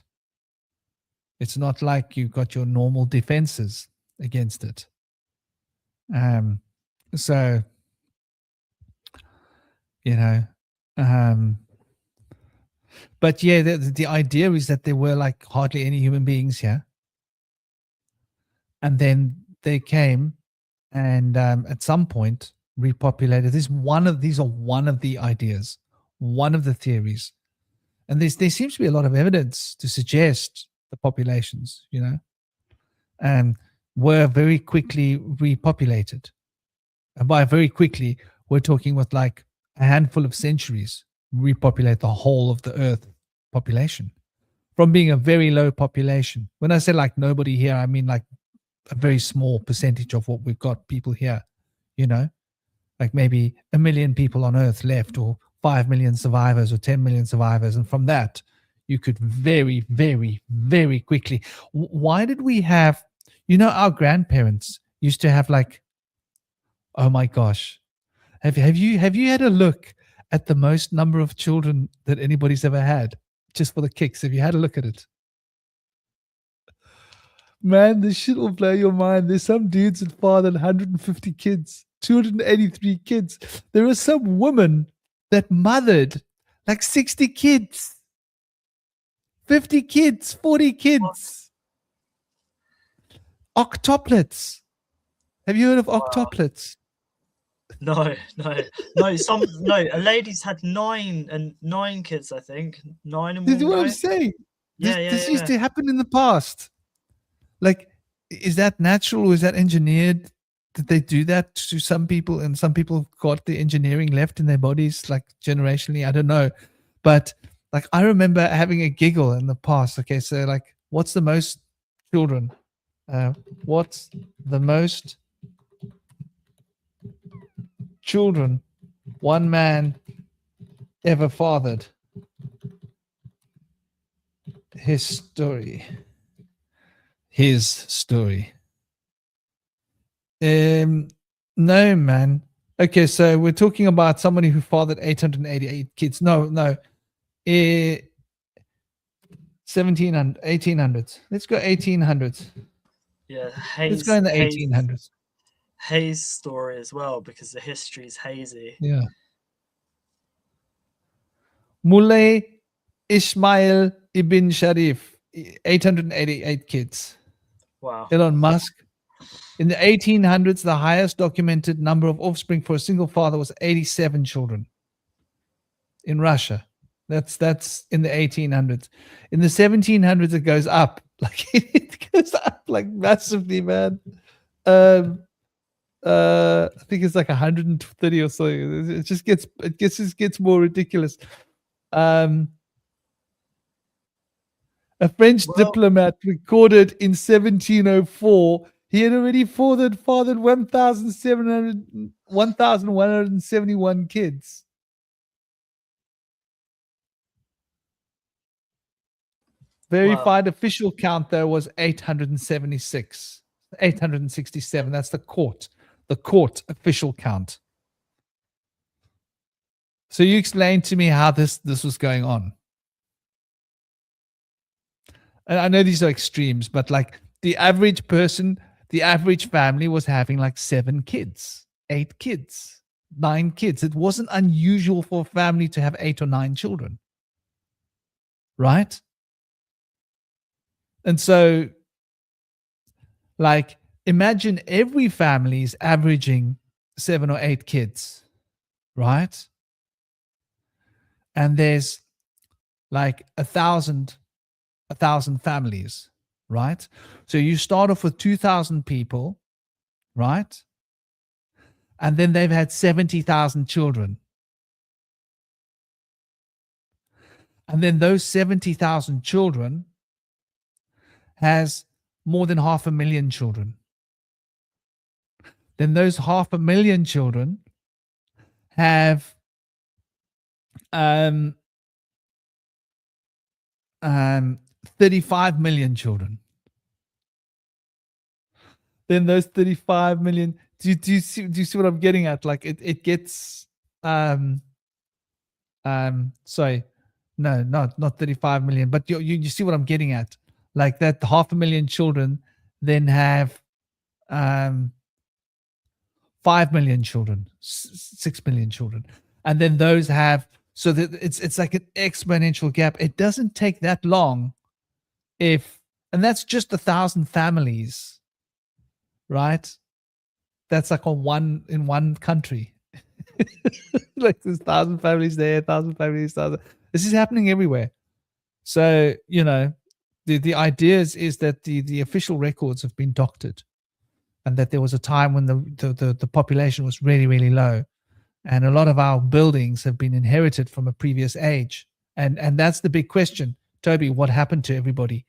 It's not like you've got your normal defenses against it. So, you know, but yeah, the idea is that there were like hardly any human beings here. And then they came and at some point repopulated. These are one of the ideas, one of the theories. And there seems to be a lot of evidence to suggest the populations, you know, were very quickly repopulated. And by very quickly, we're talking with like a handful of centuries, repopulate the whole of the Earth population from being a very low population. When I say like nobody here, I mean like a very small percentage of what we've got people here, you know, like maybe 1 million people on Earth left or 5 million survivors or 10 million survivors, and from that you could very, very, very quickly. Why did we have, our grandparents used to have, like, oh my gosh, have you had a look at the most number of children that anybody's ever had, just for the kicks? Have you had a look at it? Man, this shit will blow your mind. There's some dudes that fathered 150 kids, 283 kids. There are some women that mothered like 60 kids, 50 kids, 40 kids. Octuplets. Have you heard of octuplets? No. A lady's had nine kids, I think. 9 in This is one what I'm go. saying. This used Yeah. to happen in the past. Like, is that natural or is that engineered? Did they do that to some people, and some people got the engineering left in their bodies, like generationally? I don't know. But like, I remember having a giggle in the past. Okay, so like, what's the most children? What's the most children one man ever fathered? His story. No, man. Okay, so we're talking about somebody who fathered 888 kids. No. 1700s, 1800s. Let's go 1800s. Yeah, Let's go in the 1800s. Hayes' story as well, because the history is hazy. Yeah. Mulay Ismail ibn Sharif, 888 kids. Wow. Elon Musk. In the 1800s, the highest documented number of offspring for a single father was 87 children in Russia. That's in the 1800s. In the 1700s, it goes up. Like, it goes up like massively, man. I think it's like 130 or so. It just gets more ridiculous. A French diplomat recorded in 1704 he had already fathered 1,171 kids. Verified official count, though, was 876. 867. That's the court official count. So you explain to me how this was going on. And I know these are extremes, but like the average person, the average family was having like 7 kids, 8 kids, 9 kids. It wasn't unusual for a family to have 8 or 9 children. Right? And so, like, imagine every family is averaging 7 or 8 kids, right? And there's like 1,000 families, right? So you start off with 2,000 people, right? And then they've had 70,000 children. And then those 70,000 children has more than 500,000 children. Then those 500,000 children have 35 million children. Then those 35 million. Do you see what I'm getting at? Like it gets sorry, no, not 35 million, but you see what I'm getting at. Like that 500,000 children then have 5 million children, 6 million children, and then those have, so that it's like an exponential gap. It doesn't take that long, and that's just 1,000 families, right? That's like in one country. Like there's 1,000 families there, 1,000 families, 1,000. This is happening everywhere. So the idea is that the official records have been doctored, and that there was a time when the population was really, really low, and a lot of our buildings have been inherited from a previous age, and that's the big question, Toby. What happened to everybody?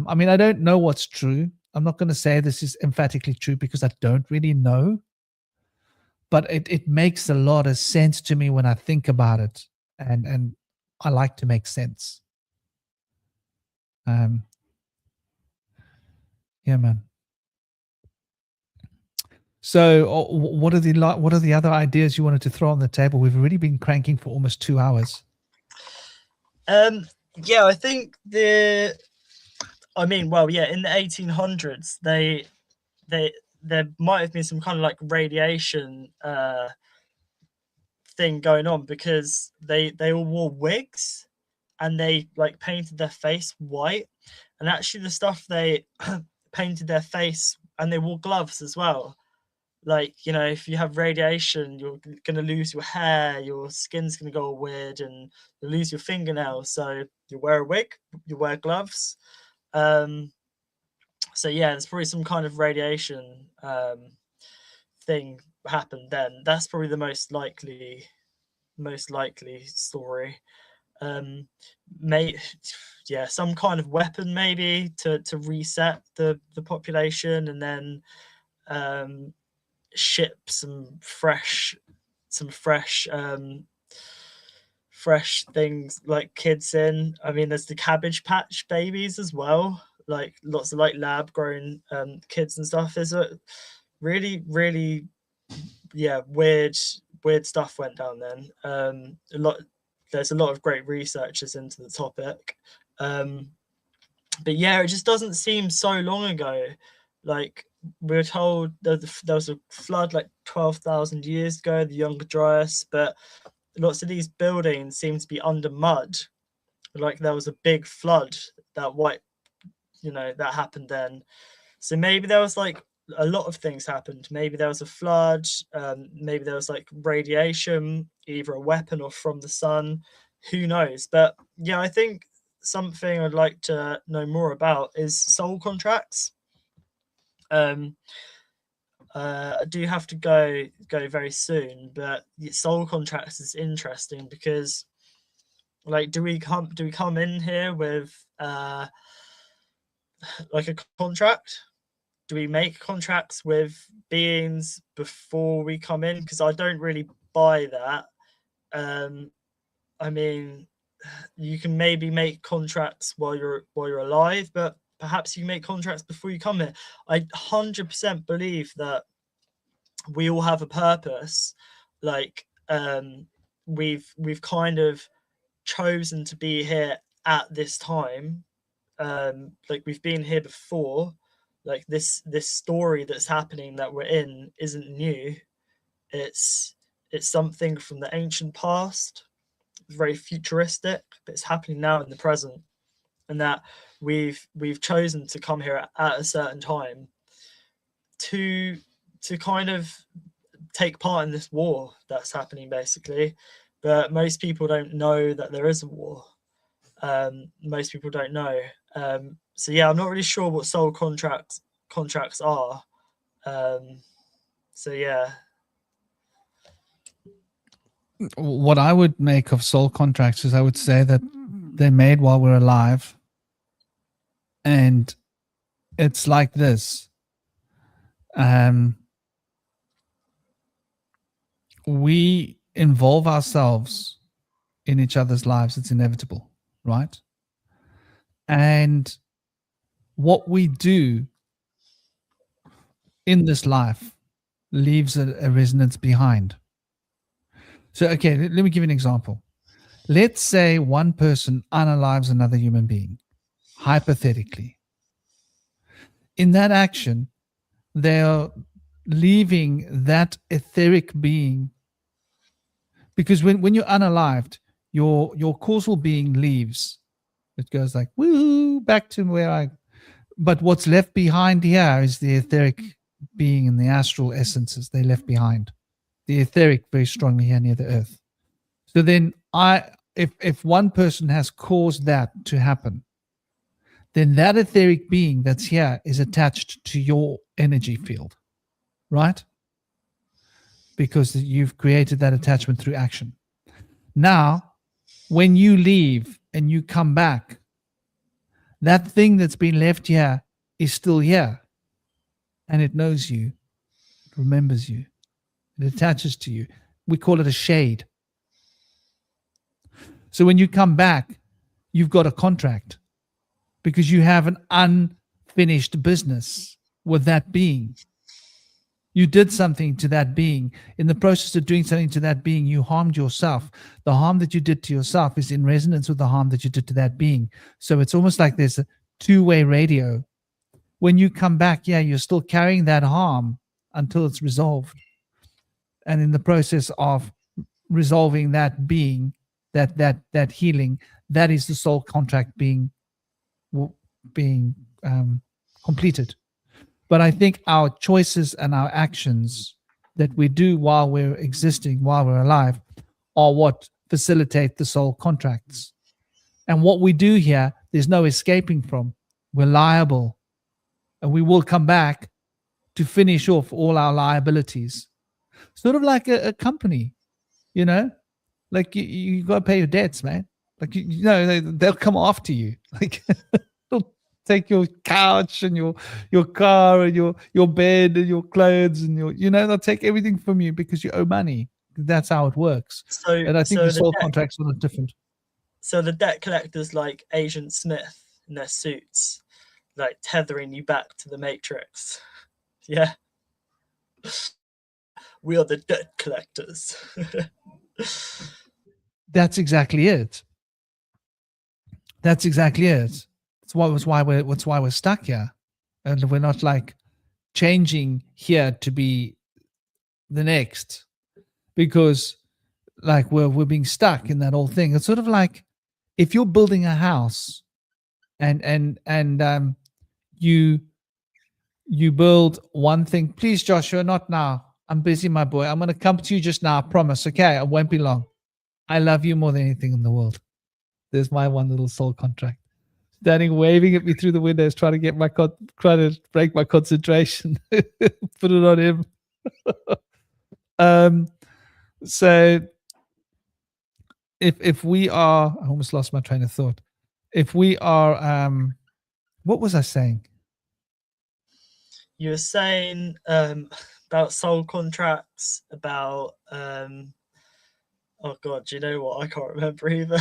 I mean, I don't know what's true. I'm not going to say this is emphatically true because I don't really know. but it makes a lot of sense to me when I think about it, and I like to make sense. Yeah, man. So, what are the other ideas you wanted to throw on the table? We've already been cranking for almost 2 hours. Yeah, I think in the 1800s, there might have been some kind of like radiation thing going on, because they all wore wigs and they like painted their face white, and actually the stuff they painted their face, and they wore gloves as well. Like, if you have radiation, you're going to lose your hair, your skin's going to go all weird, and you lose your fingernails. So you wear a wig, you wear gloves. So yeah, there's probably some kind of radiation thing happened then. That's probably the most likely story. Some kind of weapon maybe to reset the population, and then ship some fresh things like kids in. I mean, there's the Cabbage Patch babies as well, like lots of like lab grown kids and stuff. There's a really weird stuff went down then. There's a lot of great researchers into the topic, but yeah, it just doesn't seem so long ago. Like, we were told that there was a flood like 12,000 years ago, the Younger Dryas, but lots of these buildings seem to be under mud. Like, there was a big flood that happened then. So maybe there was like a lot of things happened. Maybe there was a flood, maybe there was like radiation, either a weapon or from the sun. Who knows? But yeah, I think something I'd like to know more about is soul contracts. I do have to go very soon, but soul contracts is interesting because, like, do we come in here with like a contract? Do we make contracts with beings before we come in? Because I don't really buy that. I mean, you can maybe make contracts while you're alive, but perhaps you make contracts before you come here. I 100% believe that we all have a purpose. Like, we've kind of chosen to be here at this time. Like, we've been here before. Like, this story that's happening that we're in isn't new. It's something from the ancient past. It's very futuristic, but it's happening now in the present, and that we've chosen to come here at a certain time to kind of take part in this war that's happening, basically. But most people don't know that there is a war. Most people don't know. So yeah, I'm not really sure what soul contracts are. So yeah. What I would make of soul contracts is I would say that they're made while we're alive. And it's like this. We involve ourselves in each other's lives. It's inevitable, right? And what we do in this life leaves a resonance behind. So, okay, let me give you an example. Let's say one person unalives another human being, hypothetically. In that action, they're leaving that etheric being, because when you're unalived, your causal being leaves. It goes like, woo, back to where but what's left behind here is the etheric being and the astral essences they left behind. The etheric very strongly here near the earth. So then if one person has caused that to happen, then that etheric being that's here is attached to your energy field, right? Because you've created that attachment through action. Now, when you leave and you come back, that thing that's been left here is still here. And it knows you, it remembers you, It attaches to you. We call it a shade. So when you come back, you've got a contract because you have an unfinished business with that being. You did something to that being. In the process of doing something to that being, you harmed yourself. The harm that you did to yourself is in resonance with the harm that you did to that being. So it's almost like there's a two-way radio. When you come back, yeah, you're still carrying that harm until it's resolved. And in the process of resolving that being, that healing, that is the soul contract being completed. But I think our choices and our actions that we do while we're existing, while we're alive, are what facilitate the soul contracts. And what we do here, there's no escaping from. We're liable. And we will come back to finish off all our liabilities. Sort of like a company, you know? Like you got to pay your debts, man. Like, you know, they'll come after you. Like, they'll take your couch and your car and your bed and your clothes and they'll take everything from you because you owe money. That's how it works. And I think the soul contracts are different. So the debt collectors like Agent Smith in their suits, like tethering you back to the Matrix. Yeah. We are the debt collectors. That's exactly it. That's exactly it. That's why we're stuck here. And we're not like changing here to be the next, because like we're being stuck in that old thing. It's sort of like if you're building a house and you build one thing. Please, Joshua, not now. I'm busy, my boy. I'm going to come to you just now. I promise. Okay, I won't be long. I love you more than anything in the world. There's my one little soul contract. Standing, waving at me through the windows, trying to break my concentration. Put it on him. So if we are, I almost lost my train of thought. If we are, what was I saying? You were saying about soul contracts, about oh god, do you know what? I can't remember either.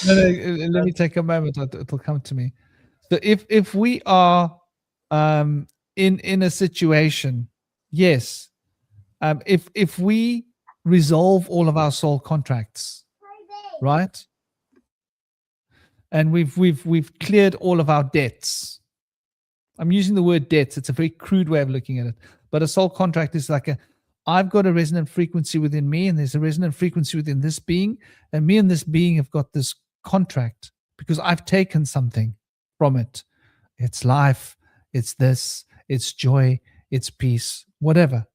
No, let me take a moment. It'll come to me. So if we are in a situation, yes, if we resolve all of our soul contracts, right, and we've cleared all of our debts. I'm using the word debts. It's a very crude way of looking at it. But a soul contract is like I've got a resonant frequency within me, and there's a resonant frequency within this being, and me and this being have got this contract because I've taken something from it. It's life, it's this, it's joy, it's peace, whatever.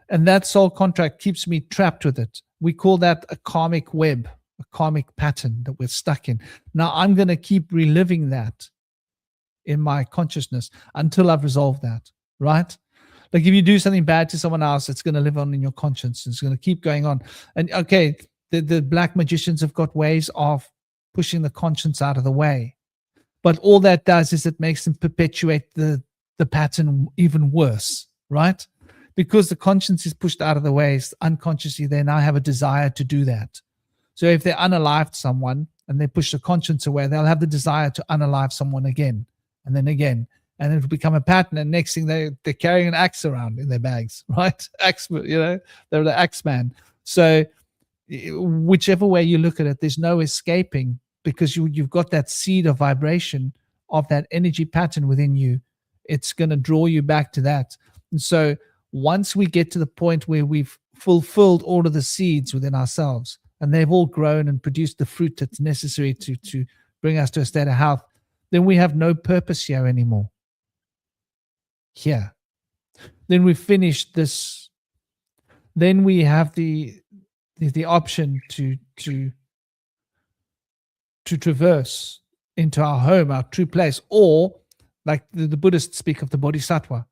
And that soul contract keeps me trapped with it. We call that a karmic web, a karmic pattern that we're stuck in. Now I'm going to keep reliving that in my consciousness until I've resolved that, right? Like if you do something bad to someone else, it's going to live on in your conscience. It's going to keep going on. And okay, the black magicians have got ways of pushing the conscience out of the way. But all that does is it makes them perpetuate the pattern even worse, right? Because the conscience is pushed out of the way, unconsciously they now have a desire to do that. So if they unalived someone and they push the conscience away, they'll have the desire to unalive someone again and then again. And it'll become a pattern. And next thing they're carrying an axe around in their bags, right? Axe, they're the axe man. So whichever way you look at it, there's no escaping because you've got that seed of vibration of that energy pattern within you. It's going to draw you back to that. And so once we get to the point where we've fulfilled all of the seeds within ourselves and they've all grown and produced the fruit that's necessary to bring us to a state of health, then we have no purpose here anymore. Here. Then we've finished this. Then we have the option to traverse into our home, our true place, or like the Buddhists speak of the bodhisattva.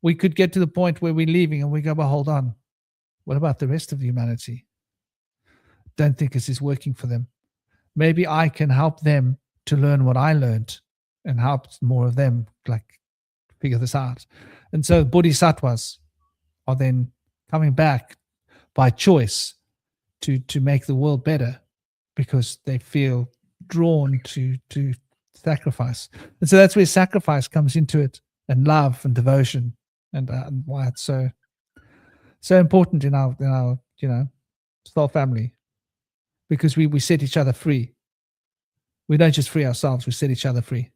We could get to the point where we're leaving and we go, well, hold on. What about the rest of humanity? Don't think this is working for them. Maybe I can help them to learn what I learned and help more of them like figure this out. And so bodhisattvas are then coming back by choice to make the world better because they feel drawn to sacrifice. And so that's where sacrifice comes into it, and love and devotion, and why it's so important in our soul family, because we set each other free. We don't just free ourselves, we set each other free.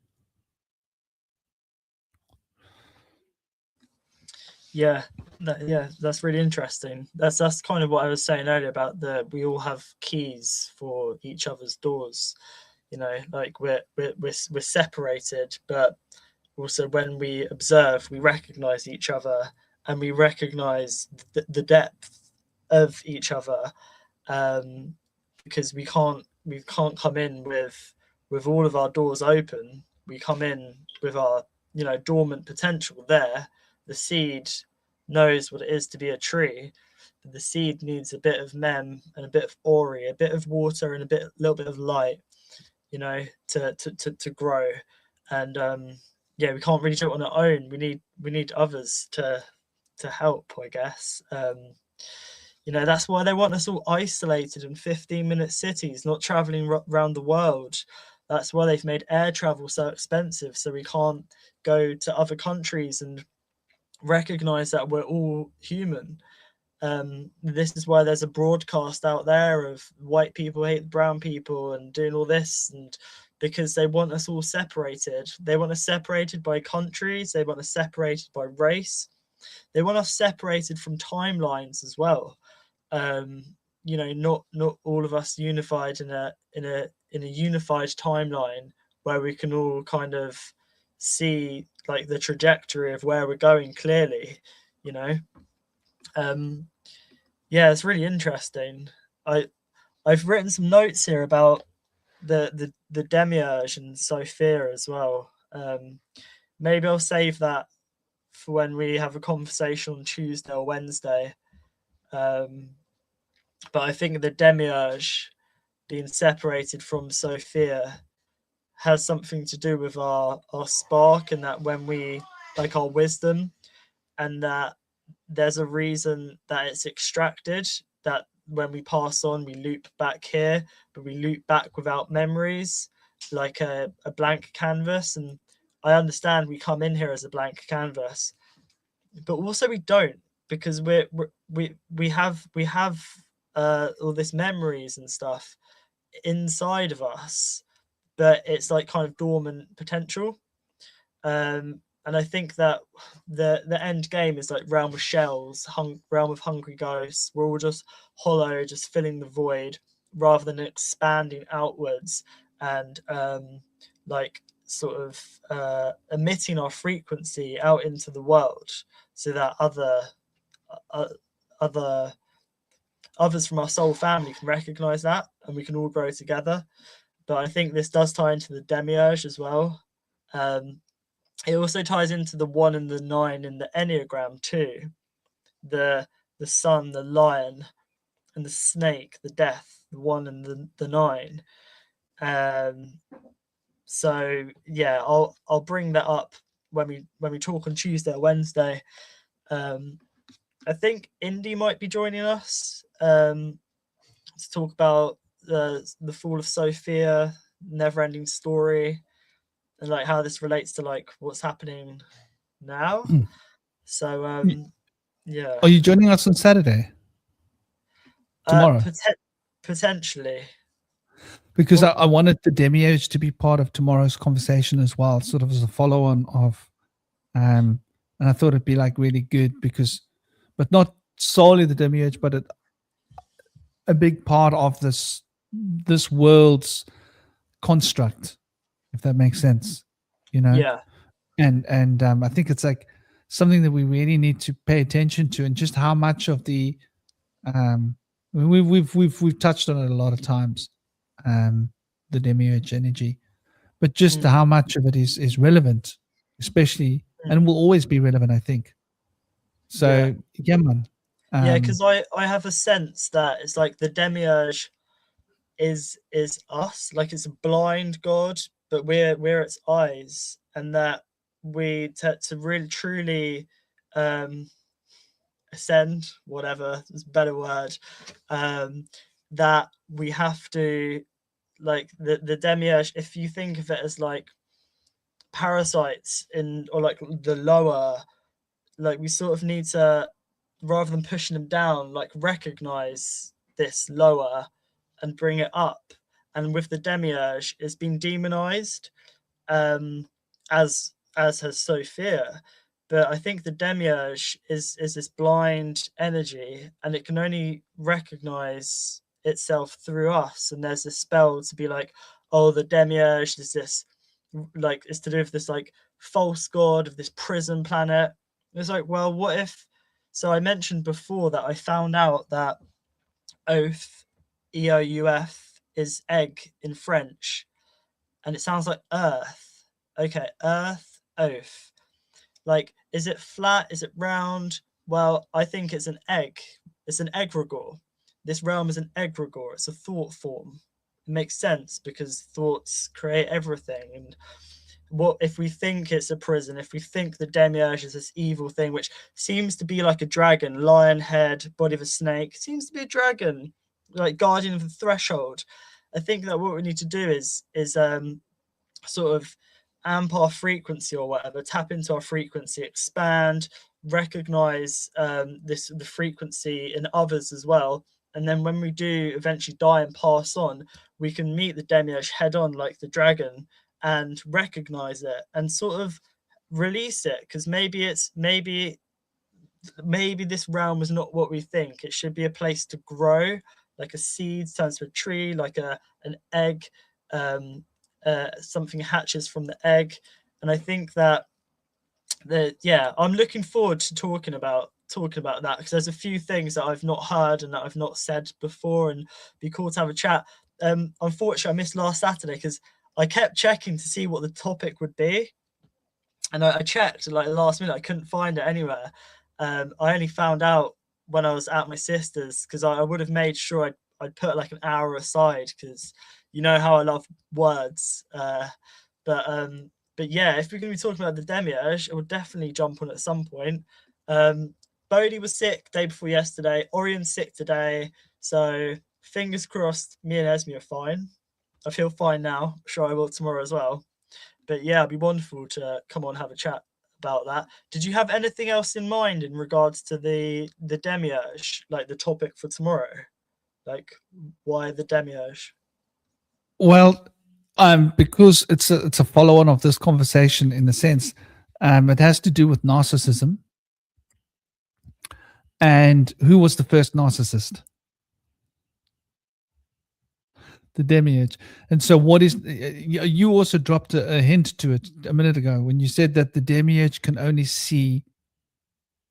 Yeah, that's really interesting. That's kind of what I was saying earlier about we all have keys for each other's doors. Like we're separated, but also when we observe, we recognize each other, and we recognize the depth of each other, because we can't come in with all of our doors open. We come in with our dormant potential there. The seed knows what it is to be a tree. The seed needs a bit of mem and a bit of ori, a bit of water and little bit of light, to grow. And we can't really do it on our own. We need others to help, I guess. That's why they want us all isolated in 15-minute cities, not traveling around the world. That's why they've made air travel so expensive, so we can't go to other countries and recognize that we're all human. This is why there's a broadcast out there of white people hate brown people and doing all this, and because they want us all separated. They want us separated by countries. They want us separated by race. They want us separated from timelines as well. Not all of us unified in a unified timeline where we can all kind of see like the trajectory of where we're going clearly. It's really interesting. I've written some notes here about the demiurge and Sophia as well. Maybe I'll save that for when we have a conversation on Tuesday or Wednesday. But I think the demiurge being separated from Sophia has something to do with our spark, and that when we like our wisdom, and that there's a reason that it's extracted, that when we pass on we loop back here, but we loop back without memories, like a blank canvas. And I understand we come in here as a blank canvas, but also we don't, because we have all this memories and stuff inside of us, but it's like kind of dormant potential. And I think that the end game is like realm of shells, realm of hungry ghosts. We're all just hollow, just filling the void, rather than expanding outwards and like sort of emitting our frequency out into the world, so that others from our soul family can recognize that, and we can all grow together. But I think this does tie into the demiurge as well. It also ties into the 1 and the 9 in the Enneagram too. The sun, the lion, and the snake, the death, the 1 and the 9. So yeah, I'll bring that up when we talk on Tuesday or Wednesday. I think Indy might be joining us to talk about the fall of Sophia, never-ending story, and like how this relates to like what's happening now. So yeah. Are you joining us on Saturday? Tomorrow? Potentially. Because I wanted the demiurge to be part of tomorrow's conversation as well, sort of as a follow-on of, and I thought it'd be like really good but not solely the demiurge, but a big part of this world's construct, if that makes sense, Yeah. And I think it's like something that we really need to pay attention to, and just how much of the we've touched on it a lot of times, the demiurge energy, but just how much of it is relevant, especially, and will always be relevant, I think. So yeah, man. Because I have a sense that it's like the demiurge is us, like it's a blind god, but we're its eyes, and that we to really truly ascend, whatever is a better word, that we have to, like, the demiurge, if you think of it as like parasites in, or like the lower, like we sort of need to, rather than pushing them down, like recognize this lower and bring it up. And with the demiurge, it's been demonized, as has Sophia. But I think the demiurge is this blind energy, and it can only recognize itself through us. And there's this spell to be like, oh, the demiurge is this, like, it's to do with this like false god of this prison planet. It's like, well, what if? So I mentioned before that I found out that oath, EOUF, is egg in French, and it sounds like earth. Okay, earth, oath. Like, is it flat? Is it round? Well, I think it's an egg. It's an egregore. This realm is an egregore. It's a thought form. It makes sense because thoughts create everything. And what if we think it's a prison? If we think the demiurge is this evil thing, which seems to be like a dragon, lion head, body of a snake, seems to be a dragon, like guardian of the threshold. I think that what we need to do is sort of amp our frequency or whatever, tap into our frequency, expand, recognize the frequency in others as well. And then when we do eventually die and pass on, we can meet the demiurge head on like the dragon and recognize it and sort of release it, because maybe this realm is not what we think. It should be a place to grow, like a seed turns to a tree, like an egg, something hatches from the egg. And I think that I'm looking forward to talking about that, because there's a few things that I've not heard and that I've not said before, and be cool to have a chat. Unfortunately, I missed last Saturday because I kept checking to see what the topic would be, and I checked like last minute. I couldn't find it anywhere. I only found out when I was at my sister's, because I would have made sure I'd put like an hour aside, because you know how I love words. But yeah, if we're going to be talking about the demiurge, I would definitely jump on at some point. Bodhi was sick day before yesterday. Orion's sick today. So fingers crossed, me and Esme are fine. I feel fine now. I'm sure I will tomorrow as well. But yeah, it'd be wonderful to come on and have a chat about that. Did you have anything else in mind in regards to the demiurge, like the topic for tomorrow? Like, why the demiurge? Well, because it's a follow-on of this conversation in a sense. It has to do with narcissism. And who was the first narcissist? The demiurge. And so what is, you also dropped a hint to it a minute ago when you said that the demiurge can only see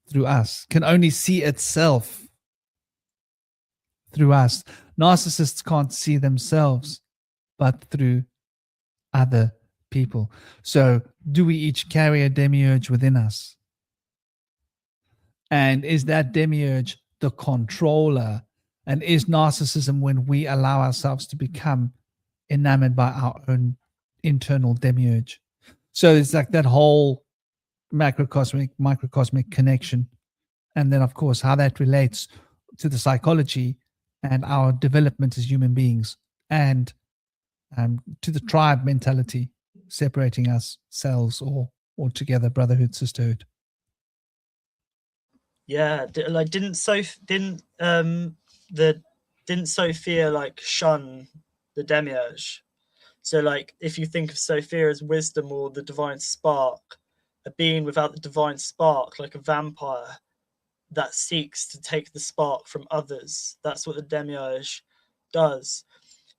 through us, can only see itself through us. Narcissists can't see themselves, but through other people. So do we each carry a demiurge within us? And is that demiurge the controller? And is narcissism when we allow ourselves to become enamored by our own internal demiurge? So it's like that whole microcosmic connection. And then, of course, how that relates to the psychology and our development as human beings, and to the tribe mentality, separating us cells or together, brotherhood, sisterhood. Yeah, like didn't Sophia like shun the demiurge? So like if you think of Sophia as wisdom or the divine spark, a being without the divine spark, like a vampire that seeks to take the spark from others, that's what the demiurge does.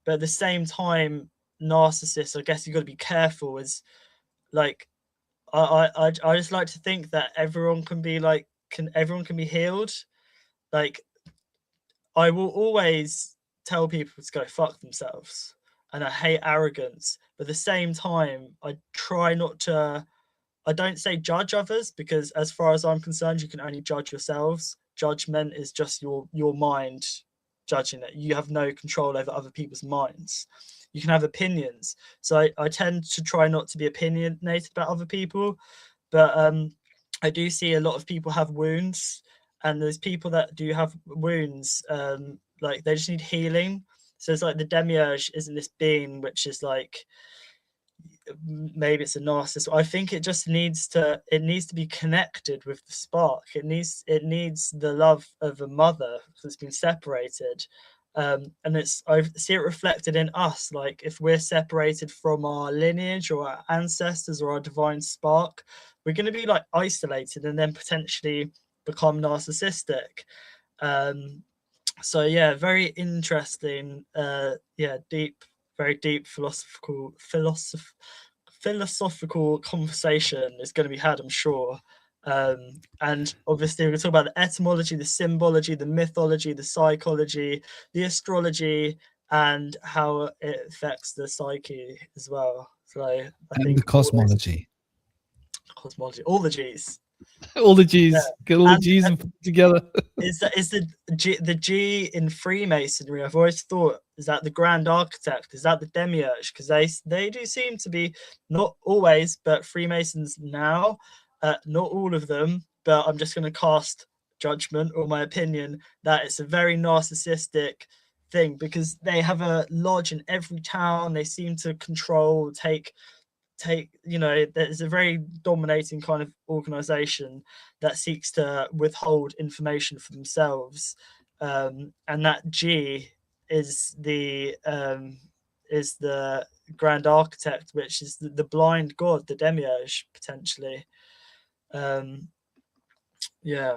But at the same time, narcissists, I guess you've got to be careful, is like I just like to think that everyone can be healed. Like, I will always tell people to go fuck themselves, and I hate arrogance, but at the same time I try not to, I don't say judge others, because as far as I'm concerned, you can only judge yourselves. Judgment is just your mind judging it. You have no control over other people's minds. You can have opinions. So I tend to try not to be opinionated about other people, but I do see a lot of people have wounds, and there's people that do have wounds, like they just need healing. So it's like the demiurge isn't this being which is like, maybe it's a narcissist. I think it just needs to be connected with the spark. It needs the love of a mother that's been separated. And I see it reflected in us. Like if we're separated from our lineage or our ancestors or our divine spark, we're going to be like isolated and then potentially become narcissistic. So yeah, very interesting. Deep, very deep philosophical conversation is going to be had, I'm sure. And obviously, we're going to talk about the etymology, the symbology, the mythology, the psychology, the astrology, and how it affects the psyche as well. So I And think the cosmology. cosmology, all the G's. All the G's. Get all the And- G's and put it together. Is the G in Freemasonry? I've always thought, is that the Grand Architect? Is that the Demiurge? Because they do seem to be, not always, but Freemasons now, not all of them. But I'm just going to cast judgment or my opinion that it's a very narcissistic thing, because they have a lodge in every town. They seem to control, take, there's a very dominating kind of organization that seeks to withhold information for themselves, and that G is the Grand Architect, which is the blind god, the demiurge, potentially. Yeah,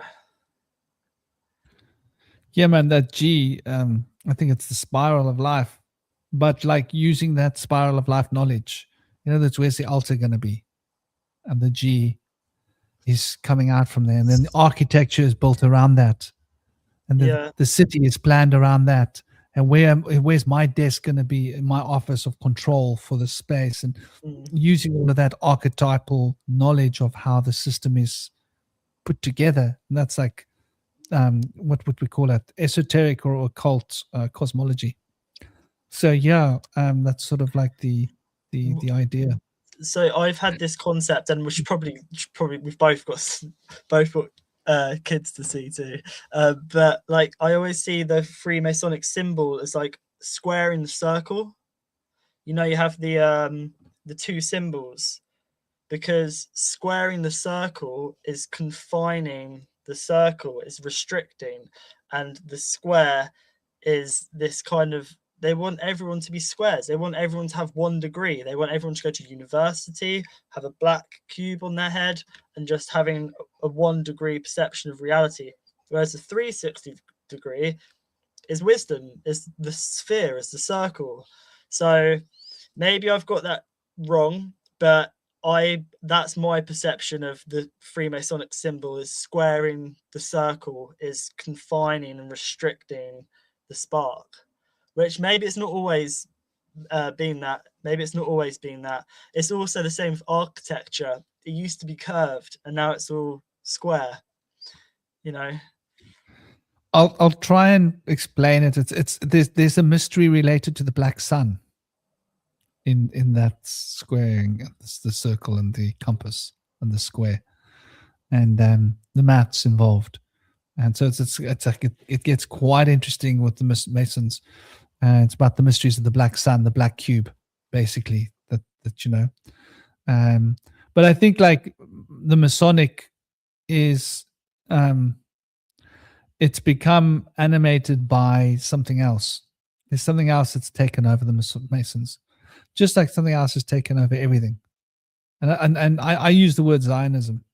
Man, that G, I think it's the spiral of life, but like using that spiral of life knowledge, that's where's the altar going to be, and the G is coming out from there, and then the architecture is built around that, and the city is planned around that, and where's my desk going to be, in my office of control for the space, and using all of that archetypal knowledge of how the system is put together. And that's like what would we call it, esoteric or occult cosmology. So that's sort of like the idea. So I've had this concept, and we should probably we've both got kids to see too. But like I always see the Freemasonic symbol as like square in the circle. You have the two symbols, because squaring the circle is confining the circle, is restricting, and the square is this kind of, they want everyone to be squares. They want everyone to have 1 degree. They want everyone to go to university, have a black cube on their head, and just having a 1 degree perception of reality. Whereas a 360 degree is wisdom, is the sphere, is the circle. So maybe I've got that wrong, but that's my perception of the Freemasonic symbol, is squaring the circle, is confining and restricting the spark, which maybe it's not always been that. Maybe it's not always been that. It's also the same with architecture. It used to be curved and now it's all square, I'll try and explain it. There's a mystery related to the black sun in that squaring, the circle and the compass and the square, and the maths involved. And so it's like it gets quite interesting with the Masons. It's about the mysteries of the black sun, the black cube, basically, that but I think like the Masonic is it's become animated by something else. There's something else that's taken over the Masons, just like something else has taken over everything. And I use the word Zionism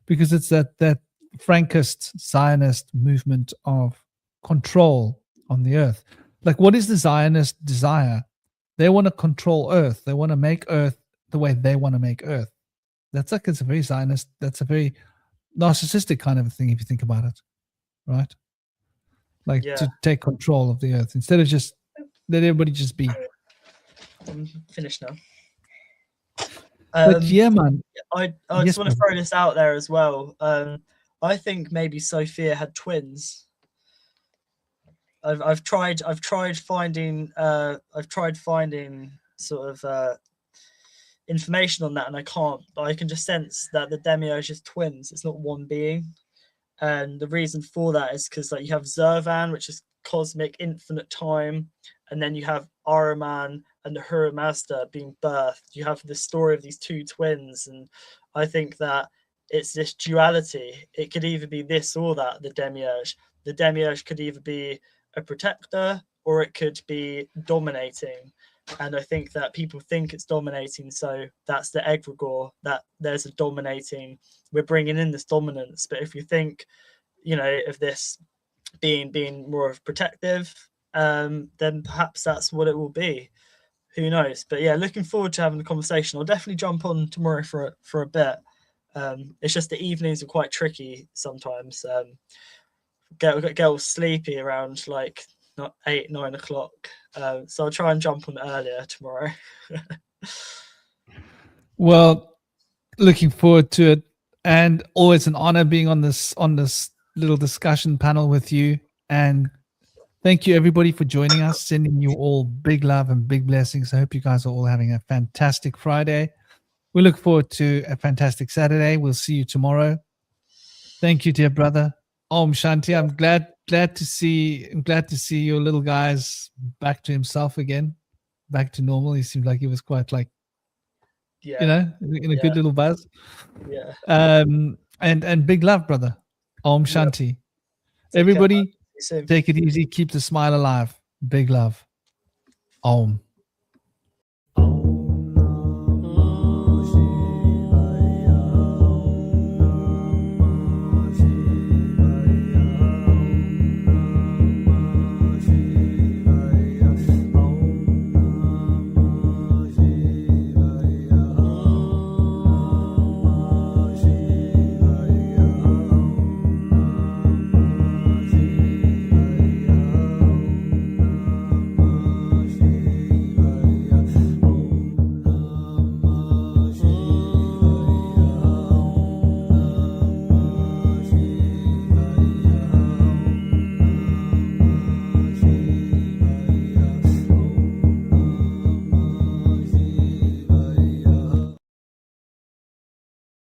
because it's that Frankist Zionist movement of control on the earth. Like, what is the Zionist desire? They want to control earth. They want to make earth the way they want to make earth. It's a very Zionist, that's a very narcissistic kind of a thing if you think about it, right? Like to take control of the earth instead of just let everybody just be. I'm finished now. But man, I just want to throw this out there as well. I think maybe Sophia had twins. I've tried finding sort of information on that, and I can't. But I can just sense that the demiurge is twins. It's not one being. And the reason for that is because like you have Zervan, which is cosmic infinite time, and then you have Ahriman and the Hura Mazda being birthed. You have the story of these two twins, and I think that it's this duality. It could either be this or that, the Demiurge. The Demiurge could either be a protector or it could be dominating. And I think that people think it's dominating, so that's the egregore, that there's a dominating, we're bringing in this dominance. But if you think, you know, of this being more of protective, then perhaps that's what it will be. Who knows? But yeah, looking forward to having the conversation. I'll definitely jump on tomorrow for a bit. It's just the evenings are quite tricky sometimes. Get all sleepy around like not 8-9 o'clock. So I'll try and jump on earlier tomorrow. Well, looking forward to it, and always an honor being on this little discussion panel with you. And thank you everybody for joining us. Sending you all big love and big blessings. I hope you guys are all having a fantastic Friday. We look forward to a fantastic Saturday. We'll see you tomorrow. Thank you, dear brother. Om Shanti. I'm glad to see your little guy's back to himself again, back to normal. He seemed like he was quite like, Yeah. you know, in a good little buzz. Yeah. And big love, brother. Om Shanti. Everybody, take it easy. Keep the smile alive. Big love. Om.